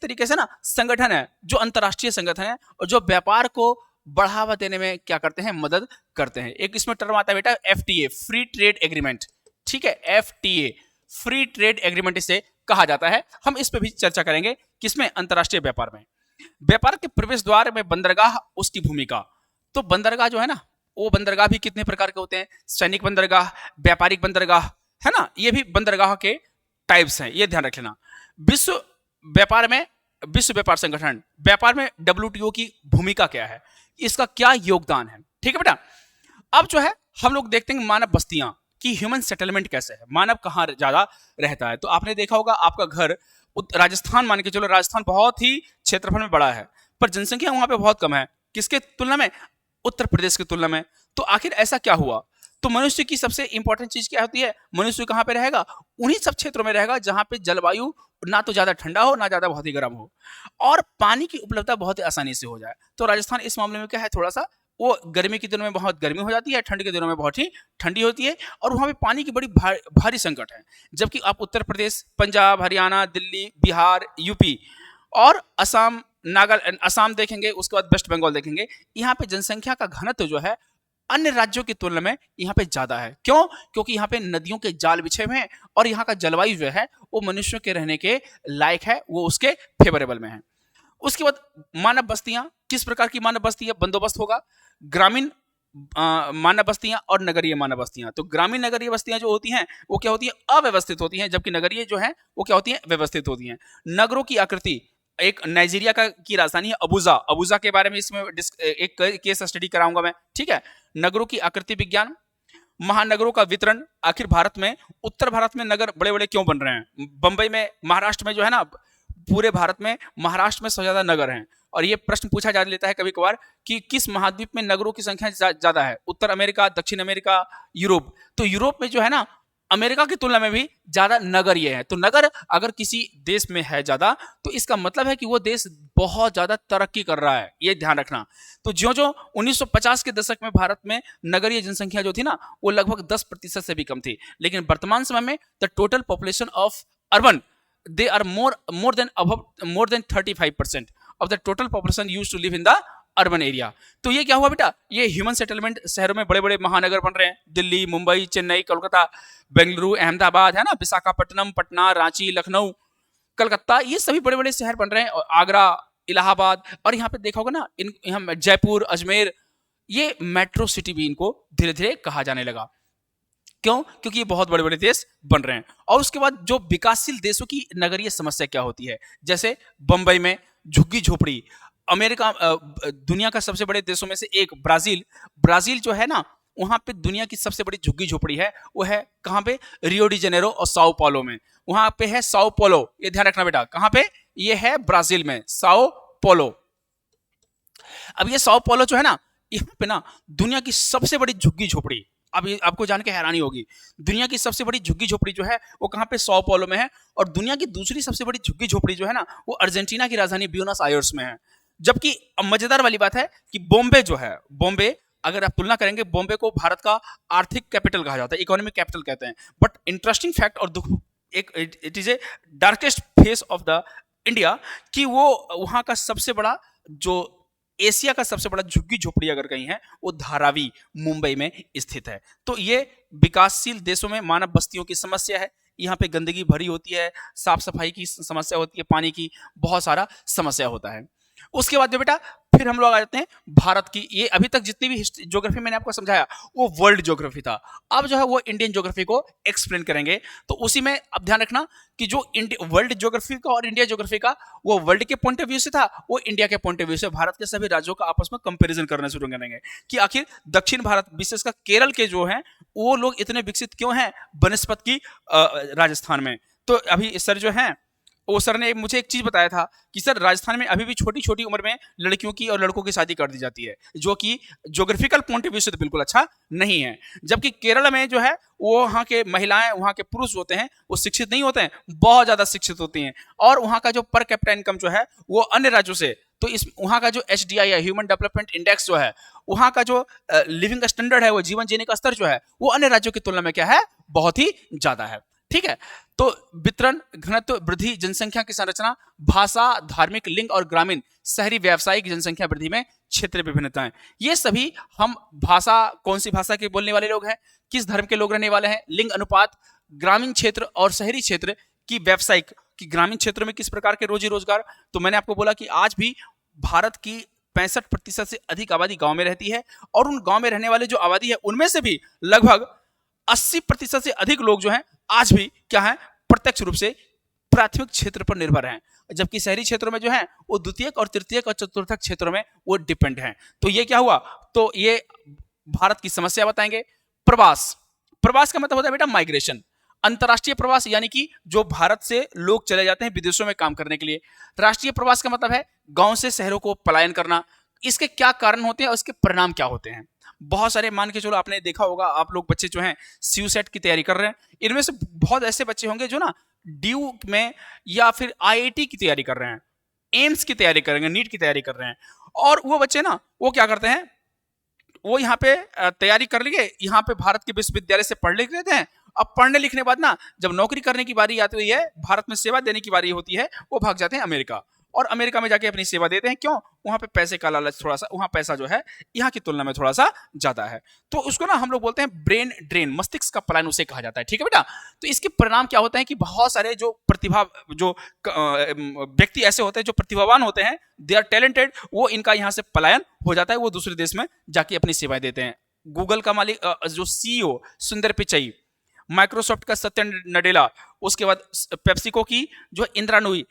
तरीके से ना संगठन है, जो अंतरराष्ट्रीय संगठन है और जो व्यापार को बढ़ावा देने में क्या करते हैं? मदद करते हैं। एक इसमें टर्म आता है बेटा FTA, फ्री ट्रेड एग्रीमेंट। ठीक है, FTA, फ्री ट्रेड एग्रीमेंट इसे कहा जाता है। हम इस पे भी चर्चा करेंगे, किसमें? अंतरराष्ट्रीय व्यापार में। व्यापार के प्रवेश द्वार में बंदरगाह, उसकी भूमिका। तो बंदरगाह जो है ना, वो बंदरगाह भी कितने प्रकार के होते हैं? सैनिक बंदरगाह, व्यापारिक बंदरगाह, है ना, ये भी बंदरगाह के टाइप्स हैं, ये ध्यान रख लेना। विश्व व्यापार संगठन, व्यापार में WTO की भूमिका क्या है, इसका क्या योगदान है? ठीक है बेटा। अब जो है हम लोग देखते हैं मानव बस्तियां कि ह्यूमन सेटलमेंट कैसे है, मानव कहाँ ज्यादा रहता है। तो आपने देखा होगा आपका घर राजस्थान, मान के चलो राजस्थान बहुत ही क्षेत्रफल में बड़ा है, पर जनसंख्या वहां पे बहुत कम है। किसके तुलना में? उत्तर प्रदेश की तुलना में। तो आखिर ऐसा क्या हुआ? तो मनुष्य की सबसे इंपॉर्टेंट चीज क्या होती है? मनुष्य कहाँ पे रहेगा? उन्हीं सब क्षेत्रों में रहेगा जहां पे जलवायु ना तो ज्यादा ठंडा हो ना ज्यादा बहुत ही गर्म हो, और पानी की उपलब्धता बहुत ही आसानी से हो जाए। तो राजस्थान इस मामले में क्या है, थोड़ा सा वो गर्मी के दिनों में बहुत गर्मी हो जाती है, ठंड के दिनों में बहुत ही ठंडी होती है, और वहां पे पानी की बड़ी भारी संकट है। जबकि आप उत्तर प्रदेश, पंजाब, हरियाणा, दिल्ली, बिहार, यूपी और असम, असम देखेंगे, उसके बाद वेस्ट बंगाल देखेंगे, यहाँ पे जनसंख्या का घनत्व जो है अन्य राज्यों की तुलना में यहाँ पे ज्यादा है। क्यों? क्योंकि यहाँ पे नदियों के जाल बिछे हुए हैं और यहाँ का जलवायु जो है वो मनुष्यों के रहने के लायक है, वो उसके फेवरेबल में है। उसके बाद मानव बस्तियां, किस प्रकार की मानव बस्तियां बंदोबस्त होगा? ग्रामीण मानव बस्तियां और नगरीय मानव बस्तियां। तो ग्रामीण नगरीय बस्तियां जो होती हैं वो क्या होती हैं? अव्यवस्थित होती हैं, जबकि नगरीय जो है वो क्या होती हैं? व्यवस्थित होती हैं। नगरों की आकृति, एक नाइजीरिया की राजधानी है अबुजा, अबुजा के बारे में इसमें एक केस स्टडी कराऊंगा मैं, ठीक है। नगरों की आकृति विज्ञान, महानगरों का वितरण, आखिर भारत में उत्तर भारत में नगर बड़े बड़े क्यों बन रहे हैं? बंबई में, महाराष्ट्र में जो है ना, पूरे भारत में महाराष्ट्र में सबसे ज्यादा नगर हैं। और ये प्रश्न पूछा जा लेता है कभी कभार कि किस महाद्वीप में नगरों की संख्या ज्यादा है? उत्तर अमेरिका, दक्षिण अमेरिका, यूरोप। तो यूरोप में जो है ना, अमेरिका की तुलना में भी ज्यादा नगर ये है। तो नगर अगर किसी देश में है ज्यादा, तो इसका मतलब है कि वो देश बहुत ज्यादा तरक्की कर रहा है, ये ध्यान रखना। तो ज्यो ज्यो 1950 के दशक में भारत में नगरीय जनसंख्या जो थी ना, वो लगभग 10% से भी कम थी। लेकिन वर्तमान समय में the total population of urban, they are more than 35% of the total population used to live in the urban area. तो ये क्या हुआ बेटा? ये ह्यूमन सेटलमेंट, शहरों में बड़े बड़े महानगर बन रहे हैं, दिल्ली, मुंबई, चेन्नई, कोलकाता, बेंगलुरु, अहमदाबाद, है ना, विशाखापट्टनम, पटना, रांची, लखनऊ, कलकत्ता, ये सभी बड़े बड़े शहर बन रहे हैं, और आगरा, इलाहाबाद, और यहाँ पे देखा होगा ना, यहाँ जयपुर, अजमेर, ये मेट्रो सिटी भी इनको धीरे धीरे कहा जाने लगा। क्यों? क्योंकि ये बहुत बड़े बड़े देश बन रहे हैं। और उसके बाद जो विकासशील देशों की नगरीय समस्या क्या होती है? जैसे बंबई में झुग्गी झोपड़ी, अमेरिका, दुनिया का सबसे बड़े देशों में से एक ब्राजील जो है ना, वहां पे दुनिया की सबसे बड़ी झुग्गी झोपड़ी है। वो है कहां पे? रियो डी जेनेरो और साओ पाउलो में। वहां पे है साओ पोलो, ये ध्यान रखना बेटा। कहां पे? ये है ब्राजील में, साओ पोलो। अब ये साओ पोलो जो है ना, यहाँ पे ना दुनिया की सबसे बड़ी झुग्गी झोपड़ी, अब आपको जान के हैरानी होगी, दुनिया की सबसे बड़ी झुग्गी झोपड़ी जो है वो कहां पे? साओ पोलो में है। और दुनिया की दूसरी सबसे बड़ी झुग्गी झोपड़ी जो है ना, वो अर्जेंटीना की राजधानी ब्यूनस आयर्स में है। जबकि मजेदार वाली बात है कि बॉम्बे जो है, बॉम्बे, अगर आप तुलना करेंगे, बॉम्बे को भारत का आर्थिक कैपिटल कहा जाता है, इकोनॉमिक कैपिटल कहते हैं। बट इंटरेस्टिंग फैक्ट और दुख, एक it is a darkest face of the India, कि वो वहां का सबसे बड़ा, जो एशिया का सबसे बड़ा झुग्गी झोपड़ी अगर कहीं है, वो धारावी मुंबई में स्थित है। तो ये विकासशील देशों में मानव बस्तियों की समस्या है। यहाँ पे गंदगी भरी होती है, साफ सफाई की समस्या होती है, पानी की बहुत सारा समस्या होता है। उसके बाद जो बेटा, फिर हम लोग आ जाते हैं भारत की। ये अभी तक जितनी भी ज्योग्राफी मैंने आपको समझाया वो वर्ल्ड ज्योग्राफी था। अब जो है वो इंडियन ज्योग्राफी को एक्सप्लेन करेंगे। तो उसी में अब ध्यान रखना कि जो वर्ल्ड ज्योग्राफी का और इंडिया ज्योग्राफी का, वो वर्ल्ड के पॉइंट ऑफ व्यू से था, वो इंडिया के पॉइंट ऑफ व्यू से भारत के सभी राज्यों का आपस में कंपेरिजन करना शुरू करेंगे कि आखिर दक्षिण भारत, विशेषकर केरल के जो हैं, वो लोग इतने विकसित क्यों हैं बनस्पत की राजस्थान में। तो अभी सर जो है, वो सर ने मुझे एक चीज बताया था कि सर राजस्थान में अभी भी छोटी छोटी उम्र में लड़कियों की और लड़कों की शादी कर दी जाती है, जो कि ज्योग्राफिकल पॉइंट ऑफ व्यू से तो बिल्कुल अच्छा नहीं है। जबकि केरल में जो है, वो वहाँ के महिलाएं, वहाँ के पुरुष होते हैं, वो शिक्षित नहीं होते हैं, बहुत ज्यादा शिक्षित होती हैं। और वहाँ का जो पर कैपिटा इनकम जो है वो अन्य राज्यों से, तो इस वहाँ का जो HDI है, ह्यूमन डेवलपमेंट इंडेक्स जो है, वहाँ का जो लिविंग स्टैंडर्ड है, वो जीवन जीने का स्तर जो है, वो अन्य राज्यों की तुलना में क्या है? बहुत ही ज्यादा है। ठीक है। तो वितरण, घनत्व, वृद्धि, जनसंख्या की संरचना, भाषा, धार्मिक, लिंग और ग्रामीण, शहरी, व्यावसायिक जनसंख्या वृद्धि में क्षेत्रीय विभिन्नताएं, ये सभी हम भाषा, कौन सी भाषा के बोलने वाले लोग हैं, किस धर्म के लोग रहने वाले हैं, लिंग अनुपात, ग्रामीण क्षेत्र और शहरी क्षेत्र की व्यावसायिक, कि ग्रामीण क्षेत्र में किस प्रकार के रोजी रोजगार। तो मैंने आपको बोला कि आज भी भारत की 65% से अधिक आबादी गांव में रहती है, और उन गांव में रहने वाले जो आबादी है, उनमें से भी लगभग 80% से अधिक लोग जो हैं आज भी क्या है? प्रत्यक्ष रूप से प्राथमिक क्षेत्र पर निर्भर हैं। जबकि शहरी क्षेत्रों में जो है वो द्वितीयक और तृतीयक और चतुर्थक क्षेत्रों में वो डिपेंड हैं। तो ये क्या हुआ? तो ये भारत की समस्या बताएंगे। प्रवास, प्रवास का मतलब होता है बेटा माइग्रेशन, अंतरराष्ट्रीय प्रवास, यानी कि जो भारत से लोग चले जाते हैं विदेशों में काम करने के लिए। राष्ट्रीय प्रवास का मतलब है गांव से शहरों को पलायन करना। इसके क्या कारण होते हैं और इसके परिणाम क्या होते हैं? बहुत सारे, मान के चलो आपने देखा होगा, आप लोग बच्चे जो हैं सीयूसेट की तैयारी कर रहे हैं, इनमें से बहुत ऐसे बच्चे होंगे जो ना ड्यू में या फिर IIT की तैयारी कर रहे हैं, एम्स की तैयारी करेंगे, नीट की तैयारी कर रहे हैं। और वो बच्चे ना, वो क्या करते हैं, वो यहाँ पे तैयारी कर लिए, यहाँ पे भारत के विश्वविद्यालय से पढ़ लिख लेते हैं। अब पढ़ने लिखने बाद ना, जब नौकरी करने की बारी आती है, भारत में सेवा देने की बारी होती है, वो भाग जाते हैं अमेरिका। और अमेरिका में जाके अपनी सेवा देते हैं। क्यों? वहां पे पैसे का लालच थोड़ा सा, वहां पैसा जो है यहाँ की तुलना में थोड़ा सा ज्यादा है। तो उसको ना हम लोग बोलते हैं ब्रेन ड्रेन, मस्तिष्क का पलायन उसे कहा जाता है। ठीक है बेटा। तो इसके परिणाम क्या होते हैं कि बहुत सारे जो व्यक्ति ऐसे होते हैं जो प्रतिभावान होते हैं, दे आर टैलेंटेड, वो इनका यहाँ से पलायन हो जाता है, वो दूसरे देश में जाके अपनी सेवाएं देते हैं। गूगल का मालिक जो सीईओ सुंदर पिचाई, माइक्रोसॉफ्ट का सत्य नडेला, उसके बाद पेप्सिको की जो इंदिरा नूई,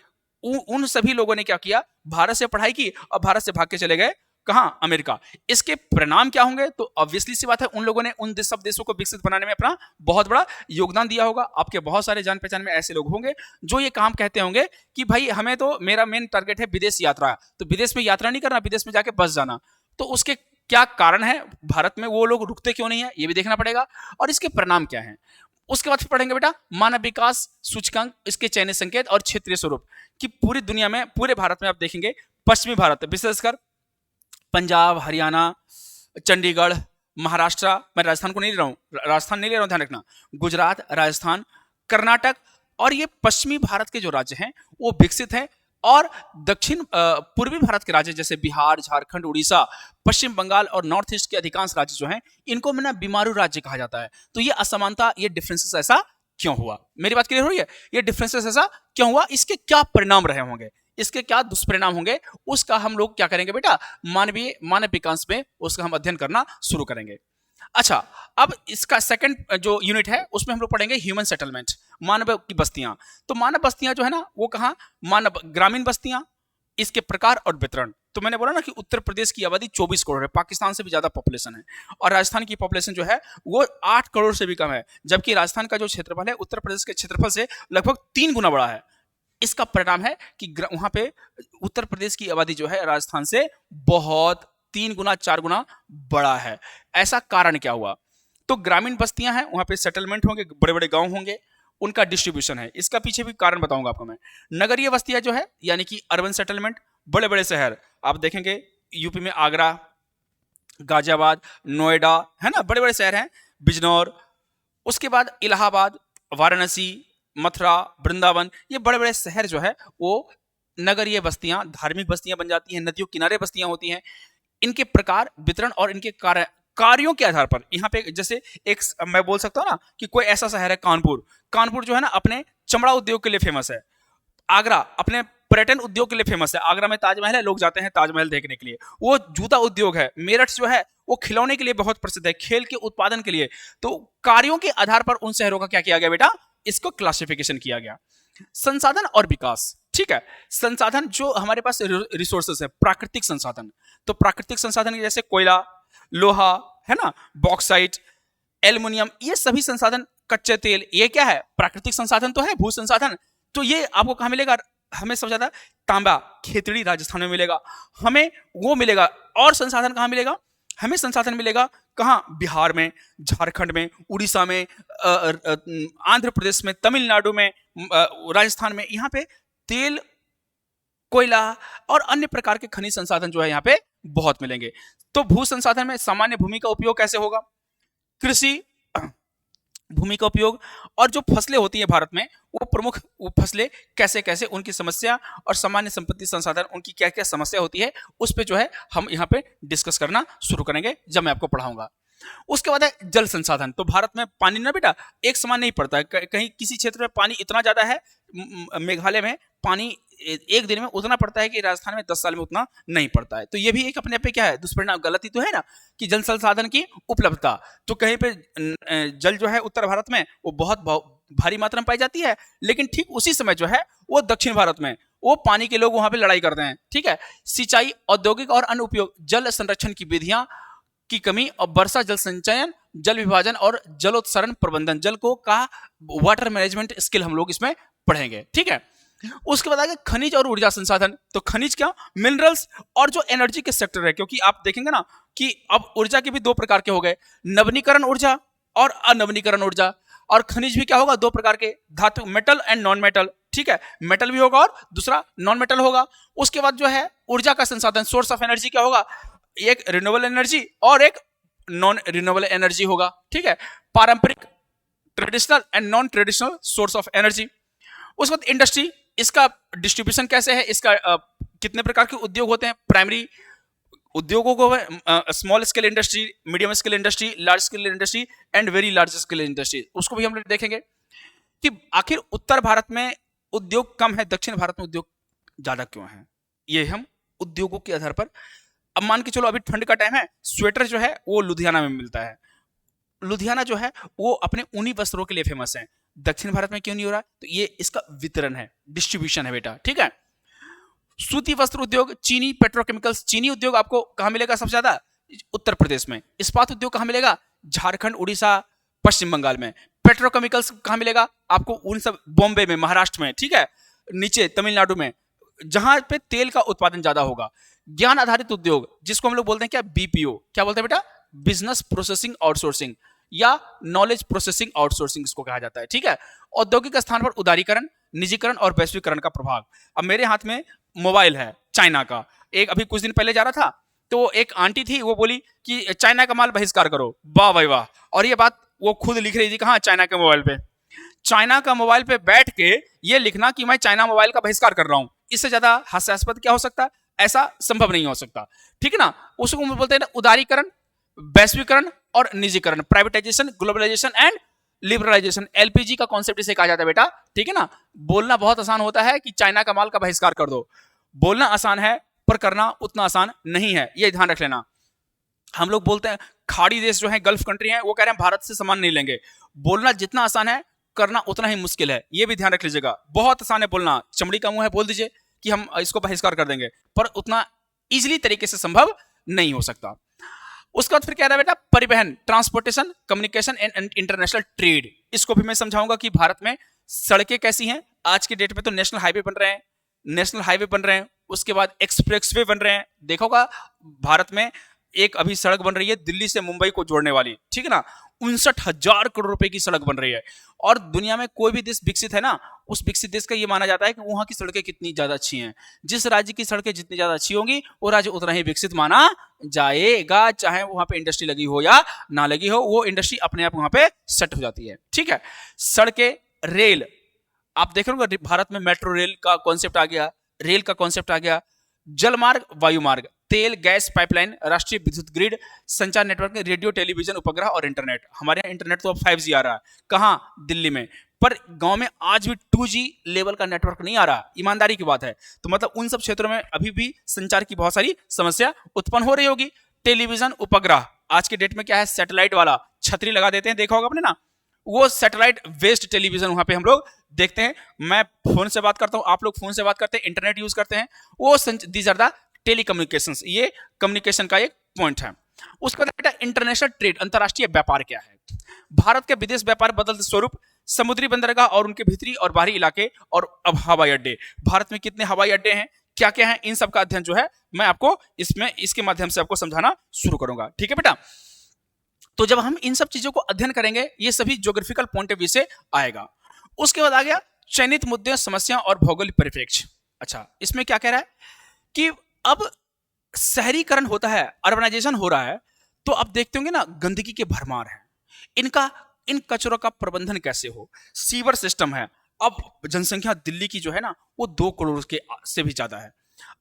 उन सभी लोगों ने क्या किया, भारत से पढ़ाई की और भारत से भाग के चले गए कहां? अमेरिका। इसके परिणाम क्या होंगे? तो ऑब्वियसली सी बात है, उन लोगों ने उन सब देशों को विकसित बनाने में अपना बहुत बड़ा योगदान दिया होगा। आपके बहुत सारे जान पहचान में ऐसे लोग होंगे जो ये काम कहते होंगे कि भाई हमें तो, मेरा मेन टारगेट है विदेश यात्रा, तो विदेश में यात्रा नहीं करना, विदेश में जाके बस जाना। तो उसके क्या कारण है? भारत में वो लोग रुकते क्यों नहीं है, ये भी देखना पड़ेगा, और इसके परिणाम क्या है। उसके बाद फिर पढ़ेंगे बेटा मानव विकास सूचकांक, इसके चयनित संकेत और क्षेत्रीय स्वरूप, कि पूरी दुनिया में, पूरे भारत में आप देखेंगे, पश्चिमी भारत विशेषकर पंजाब, हरियाणा, चंडीगढ़, महाराष्ट्र, मैं राजस्थान को नहीं ले रहा हूँ, राजस्थान नहीं ले रहा हूँ, ध्यान रखना, गुजरात, राजस्थान, कर्नाटक, और ये पश्चिमी भारत के जो राज्य हैं वो विकसित हैं, और दक्षिण पूर्वी भारत के राज्य जैसे बिहार, झारखंड, उड़ीसा, पश्चिम बंगाल और नॉर्थ ईस्ट के अधिकांश राज्य जो हैं, इनको ना बीमारू राज्य कहा जाता है। तो ये असमानता, ये डिफरेंसेस ऐसा क्यों हुआ? मेरी बात क्लियर हो रही है? ये डिफरेंसेस ऐसा क्यों हुआ? इसके क्या परिणाम रहे होंगे, इसके क्या दुष्परिणाम होंगे, उसका हम लोग क्या करेंगे बेटा, मानव विकास में उसका हम अध्ययन करना शुरू करेंगे। अच्छा, अब इसका सेकंड जो यूनिट है उसमें हम लोग पढ़ेंगे ह्यूमन सेटलमेंट, मानव की बस्तियां। तो मानव बस्तियां जो है ना, वो कहां? मानव ग्रामीण बस्तियां, इसके प्रकार और वितरण। तो मैंने बोला ना कि उत्तर प्रदेश की आबादी 24 करोड़ है, पाकिस्तान से भी ज्यादा पॉपुलेशन है, और राजस्थान की पॉपुलेशन जो है वो 8 करोड़ से भी कम है, जबकि राजस्थान का जो क्षेत्रफल है उत्तर प्रदेश के क्षेत्रफल से लगभग 3 गुना बड़ा है। इसका परिणाम है कि वहां पे उत्तर प्रदेश की आबादी जो है राजस्थान से बहुत 3 गुना 4 गुना बड़ा है। ऐसा कारण क्या हुआ? तो ग्रामीण बस्तियां हैं, वहां पे सेटलमेंट होंगे, बड़े बड़े गांव होंगे, उनका डिस्ट्रीब्यूशन है। इसका पीछे भी कारण बताऊंगा आपको मैं। नगरीय बस्तियां जो है, यानी कि अर्बन सेटलमेंट, बड़े बड़े शहर आप देखेंगे यूपी में आगरा, गाजियाबाद, नोएडा, है ना, बड़े बड़े शहर हैं, बिजनौर, उसके बाद इलाहाबाद, वाराणसी, मथुरा, वृंदावन, ये बड़े बड़े शहर जो है वो नगरीय बस्तियां, धार्मिक बस्तियां बन जाती हैं, नदियों किनारे बस्तियां होती हैं। इनके प्रकार, वितरण और इनके कार्यों के आधार पर यहाँ पे, जैसे एक मैं बोल सकता हूँ ना कि कोई ऐसा शहर है कानपुर, कानपुर जो है ना अपने चमड़ा उद्योग के लिए फेमस है, आगरा अपने पर्यटन उद्योग के लिए फेमस है, आगरा में ताजमहल है, लोग जाते हैं ताजमहल देखने के लिए, वो जूता उद्योग है, मेरठ जो है वो खिलौने के लिए बहुत प्रसिद्ध है, खेल के उत्पादन के लिए। तो कार्यों के आधार पर उन शहरों का क्या किया गया बेटा, इसको क्लासिफिकेशन किया गया। संसाधन और विकास, ठीक है, संसाधन जो हमारे पास रिसोर्सेस है, प्राकृतिक संसाधन, तो प्राकृतिक संसाधन जैसे कोयला, लोहा, है ना, बॉक्साइट, एल्युमिनियम, ये सभी संसाधन, कच्चे तेल, ये क्या है, प्राकृतिक संसाधन तो है, भू संसाधन। तो ये आपको कहां मिलेगा? हमें सबसे ज्यादा तांबा, खेतड़ी राजस्थान में मिलेगा, हमें वो मिलेगा। और संसाधन कहां मिलेगा? हमें संसाधन मिलेगा कहां? बिहार में, झारखंड में, उड़ीसा में, आंध्र प्रदेश में, तमिलनाडु में, राजस्थान में। यहाँ पे तेल, कोयला और अन्य प्रकार के खनिज संसाधन जो है यहाँ पे बहुत मिलेंगे। तो भू संसाधन में सामान्य भूमि का उपयोग कैसे होगा? कृषि भूमि का उपयोग, और जो फसलें होती है भारत में, वो प्रमुख फसलें कैसे कैसे, उनकी समस्या, और सामान्य संपत्ति संसाधन, उनकी क्या क्या समस्या होती है, उस पे जो है हम यहाँ पे डिस्कस करना शुरू करेंगे जब मैं आपको पढ़ाऊंगा। उसके बाद है जल संसाधन। तो भारत में पानी ना बेटा एक समान नहीं पड़ता है, कहीं किसी क्षेत्र में पानी इतना ज्यादा है, मेघालय में पानी एक दिन में उतना पड़ता है कि राजस्थान में 10 साल में उतना नहीं पड़ता है। तो ये भी एक अपने पे क्या है, दुष्परिणाम, गलती तो है ना, कि जल संसाधन की उपलब्धता। तो कहीं पे जल जो है उत्तर भारत में वो बहुत भारी मात्रा में पाई जाती है, लेकिन ठीक उसी समय जो है वो दक्षिण भारत में वो पानी के लोग वहां पे लड़ाई करते हैं। ठीक है, सिंचाई, औद्योगिक और अन्य उपयोग, जल संरक्षण की विधियां की कमी, और वर्षा जल संचयन, जल विभाजन और जलोत्सर्जन प्रबंधन, जल को का वाटर मैनेजमेंट स्किल हम लोग इसमें पढ़ेंगे। ठीक है, उसके बाद आगे खनिज और ऊर्जा संसाधन। तो खनिज क्या, मिनरल्स, और जो एनर्जी के सेक्टर है, क्योंकि आप देखेंगे ना कि अब ऊर्जा के भी दो प्रकार के हो गए, नवीनीकरण ऊर्जा और अनवीनीकरण ऊर्जा। और खनिज भी क्या होगा, दो प्रकार के, धातु, मेटल एंड नॉन मेटल। ठीक है, मेटल भी होगा और दूसरा नॉन मेटल होगा। उसके बाद जो है ऊर्जा का संसाधन, सोर्स ऑफ एनर्जी क्या होगा, एक रिन्यूएबल एनर्जी और एक नॉन रिन्यूएबल एनर्जी होगा। ठीक है, पारंपरिक, traditional and non traditional source of energy. उसके बाद इंडस्ट्री, इसका डिस्ट्रीब्यूशन कैसे है, इसका कितने प्रकार के उद्योग होते हैं? प्राइमरी उद्योगों को small scale industry, medium scale industry, large scale industry and very large scale industry, उसको भी हम लोग देखेंगे कि आखिर उत्तर भारत में उद्योग कम है, दक्षिण भारत में उद्योग ज्यादा क्यों है। ये हम उद्योगों के आधार पर, अब मान के चलो अभी ठंड का टाइम है, स्वेटर जो है वो लुधियाना में मिलता है। लुधियाना जो है वो अपने ऊनी वस्त्रों के लिए फेमस है, दक्षिण भारत में क्यों नहीं हो रहा? तो ये इसका वितरण है, डिस्ट्रीब्यूशन है बेटा, ठीक है। सूती वस्त्र उद्योग, चीनी, पेट्रोकेमिकल्स, चीनी उद्योग आपको कहां मिलेगा सबसे ज्यादा? उत्तर प्रदेश में। इस्पात उद्योग कहां मिलेगा? झारखंड, उड़ीसा, पश्चिम बंगाल में। पेट्रोकेमिकल्स कहां मिलेगा आपको? उन सब बॉम्बे में, महाराष्ट्र में, ठीक है, नीचे तमिलनाडु में, जहां पे तेल का उत्पादन ज्यादा होगा। ज्ञान आधारित उद्योग, जिसको हम लोग बोलते हैं क्या? बीपीओ। क्या बोलते हैं बेटा? बिजनेस प्रोसेसिंग आउटसोर्सिंग या नॉलेज प्रोसेसिंग आउटसोर्सिंग इसको कहा जाता है, ठीक है। औद्योगिक स्थान पर उदारीकरण, निजीकरण और वैश्वीकरण का प्रभाव। अब मेरे हाथ में मोबाइल है चाइना का, एक अभी कुछ दिन पहले जा रहा था तो एक आंटी थी, वो बोली कि चाइना का माल बहिष्कार करो। वाह भाई वाह। और ये बात वो खुद लिख रही थी कहाँ? चाइना के मोबाइल पे। चाइना का मोबाइल पे बैठ के ये लिखना कि मैं चाइना मोबाइल का बहिष्कार कर रहा हूं, इससे ज्यादा हास्यास्पद क्या हो सकता है? ऐसा संभव नहीं हो सकता, ठीक है ना। उसको बोलते हैं ना उदारीकरण, वैश्वीकरण और निजीकरण, privatisation, globalisation and liberalisation. LPG का कॉन्सेप्ट इसे कहा जाता है बेटा, ठीक है ना। बोलना बहुत आसान होता है कि चाइना का माल का बहिष्कार कर दो, बोलना आसान है पर करना उतना आसान नहीं है, ये ध्यान रख लेना। हम लोग बोलते हैं खाड़ी देश जो है, गल्फ कंट्री है, वो कह रहे हैं भारत से सामान नहीं लेंगे। बोलना जितना आसान है करना उतना ही मुश्किल है, ये भी ध्यान रख लीजिएगा। बहुत आसान है बोलना, चमड़ी का मुंह है, बोल दीजिए कि हम इसको बहिष्कार कर देंगे, पर उतना इजीली तरीके से संभव नहीं हो सकता। उसके बाद फिर क्या रहा बेटा? परिवहन, transportation, communication and international trade. इसको भी मैं समझाऊंगा कि भारत में सड़कें कैसी हैं। आज के डेट में तो नेशनल हाईवे बन रहे हैं, नेशनल हाईवे बन रहे हैं, उसके बाद एक्सप्रेसवे बन रहे हैं। देखोगा भारत में एक अभी सड़क बन रही है दिल्ली से मुंबई को जोड़ने वाली, ठीक है ना, 59,000 करोड़ रुपए की सड़क बन रही है। और दुनिया में कोई भी देश विकसित है ना, उस विकसित देश का ये माना जाता है कि वहां की सड़कें कितनी ज्यादा अच्छी हैं। जिस राज्य की सड़कें जितनी ज्यादा अच्छी होंगी वो राज्य उतना ही विकसित माना जाएगा, चाहे वहां पे इंडस्ट्री लगी हो या ना लगी हो, वो इंडस्ट्री अपने आप वहां पे सेट हो जाती है, ठीक है। सड़कें, रेल, आप देख रहे हो भारत में मेट्रो रेल का कॉन्सेप्ट आ गया, रेल का कॉन्सेप्ट आ गया। जल मार्ग, वायु मार्ग, तेल गैस पाइपलाइन, राष्ट्रीय विद्युत ग्रिड, संचार नेटवर्क, रेडियो टेलीविजन उपग्रह और इंटरनेट। हमारे यहाँ इंटरनेट तो अब 5G आ रहा है, कहाँ? दिल्ली में, पर गांव में आज भी 2G लेवल का नेटवर्क नहीं आ रहा, ईमानदारी की बात है। तो मतलब उन सब क्षेत्रों में अभी भी संचार की बहुत सारी समस्या उत्पन्न हो रही होगी। टेलीविजन उपग्रह, आज के डेट में क्या है? सैटेलाइट वाला छतरी लगा देते हैं, देखा होगा आपने ना, वो सैटेलाइट बेस्ड टेलीविजन वहां पे हम लोग देखते हैं। मैं फोन से बात करता हूं, आप लोग फोन से बात करते हैं, इंटरनेट यूज करते हैं, वो दीज आर द टेलीकम्युनिकेशंस, ये कम्युनिकेशन का एक पॉइंट है। उसके बाद बेटा इंटरनेशनल ट्रेड, अंतरराष्ट्रीय व्यापार क्या है? भारत के विदेश व्यापार बदलते स्वरूप, समुद्री बंदरगाह और उनके भीतरी और बाहरी इलाके, और अब हवाई अड्डे। भारत में कितने हवाई अड्डे हैं, क्या क्या है, इन सब का अध्ययन जो है मैं आपको इसके माध्यम से आपको समझाना शुरू करूंगा, ठीक है बेटा। तो जब हम इन सब चीजों को अध्ययन करेंगे, ये सभी ज्योग्राफिकल पॉइंट ऑफ व्यू से आएगा। उसके बाद आ गया चयनित मुद्दे, समस्या और भौगोलिक परिप्रेक्ष्य। अच्छा, इसमें क्या कह रहा है कि अब शहरीकरण होता है, अर्बनाइजेशन हो रहा है, तो अब देखते होंगे ना गंदगी के भरमार है, इन कचरों का प्रबंधन कैसे हो। सीवर सिस्टम है, अब जनसंख्या दिल्ली की जो है ना वो 2 करोड़ के से भी ज्यादा है।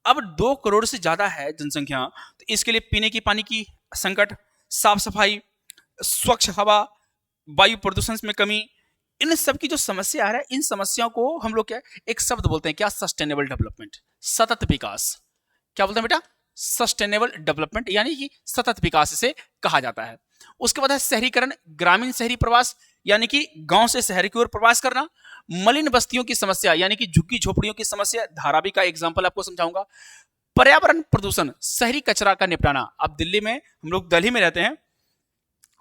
अब 2 करोड़ से ज्यादा है जनसंख्या, तो इसके लिए पीने की पानी की संकट, साफ सफाई, स्वच्छ हवा, वायु प्रदूषण में कमी, इन सब की जो समस्या है, इन समस्याओं को हम लोग क्या एक शब्द बोलते हैं, क्या? सस्टेनेबल डेवलपमेंट, सतत विकास। क्या बोलते हैं बेटा? सस्टेनेबल डेवलपमेंट, यानी कि सतत विकास इसे कहा जाता है। उसके बाद है शहरीकरण, ग्रामीण शहरी प्रवास, यानी कि गांव से शहर की ओर प्रवास करना। मलिन बस्तियों की समस्या, यानी कि झुग्गी झोपड़ियों की समस्या, धारावी का एग्जाम्पल आपको समझाऊंगा। पर्यावरण प्रदूषण, शहरी कचरा का निपटाना। अब दिल्ली में, हम लोग दिल्ली में रहते हैं,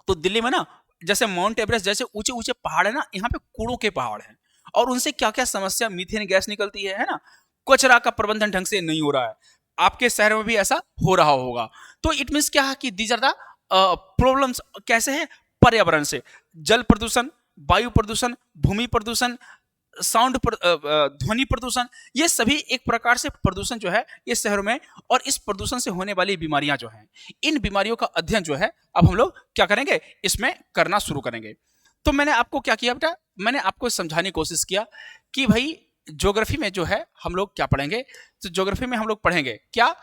तो दिल्ली में ना जैसे माउंट एवरेस्ट जैसे ऊंचे ऊंचे पहाड़ है ना, यहाँ पे कूड़ों के पहाड़ हैं, और उनसे क्या क्या समस्या, मीथेन गैस निकलती है ना, कचरा का प्रबंधन ढंग से नहीं हो रहा है। आपके शहर में भी ऐसा हो रहा होगा। तो इट मींस क्या है कि दीज आर द प्रॉब्लम्स। कैसे है? पर्यावरण से, जल प्रदूषण, वायु प्रदूषण, भूमि प्रदूषण, साउंड ध्वनि प्रदूषण, ये सभी एक प्रकार से प्रदूषण जो है ये शहरों में, और इस प्रदूषण से होने वाली बीमारियां जो हैं, इन बीमारियों का अध्ययन जो है अब हम लोग क्या करेंगे, इसमें करना शुरू करेंगे। तो मैंने आपको क्या किया बेटा, मैंने आपको समझाने की कोशिश किया कि भाई ज्योग्राफी में जो है हम लोग क्या पढ़ेंगे, तो ज्योग्राफी में हम लोग पढ़ेंगे क्या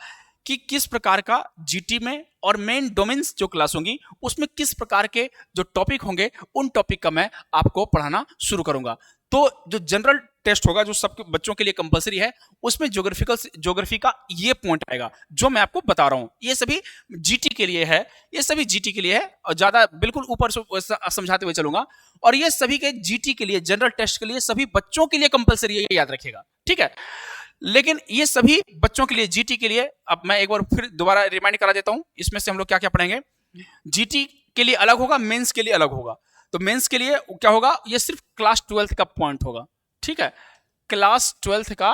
कि किस प्रकार का जीटी में और मेन डोमेन्स जो क्लास होंगी उसमें किस प्रकार के जो टॉपिक होंगे उन टॉपिक का मैं आपको पढ़ाना शुरू करूंगा। तो जो जनरल टेस्ट होगा जो सब बच्चों के लिए कंपलसरी है उसमें ज्योग्राफी का ये पॉइंट आएगा जो मैं आपको बता रहा हूं। ये सभी जीटी के लिए है, ये सभी जीटी के लिए है और ज्यादा बिल्कुल ऊपर से समझाते हुए चलूंगा। और ये सभी के जीटी के लिए, जनरल टेस्ट के लिए सभी बच्चों के लिए कंपलसरी है, ये याद रखिएगा, ठीक है। लेकिन ये सभी बच्चों के लिए, जीटी के लिए, अब मैं एक बार फिर दोबारा रिमाइंड करा देता हूं इसमें से हम लोग क्या क्या पढ़ेंगे। जीटी के लिए अलग होगा, मेंस के लिए अलग होगा। तो मेंस के लिए क्या होगा, ये सिर्फ क्लास 12th का पॉइंट होगा, ठीक है। क्लास 12th का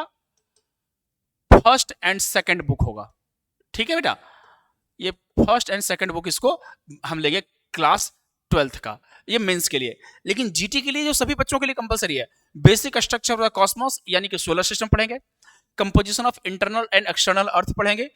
फर्स्ट एंड सेकंड बुक होगा, ठीक है बेटा। ये फर्स्ट एंड सेकंड बुक इसको हम लेंगे क्लास 12th का, ये मेंस के लिए। लेकिन जीटी के लिए जो सभी बच्चों के लिए कंपलसरी है, basic structure of the cosmos यानी कि सोलर सिस्टम पढ़ेंगे, composition of internal and external earth पढ़ेंगे,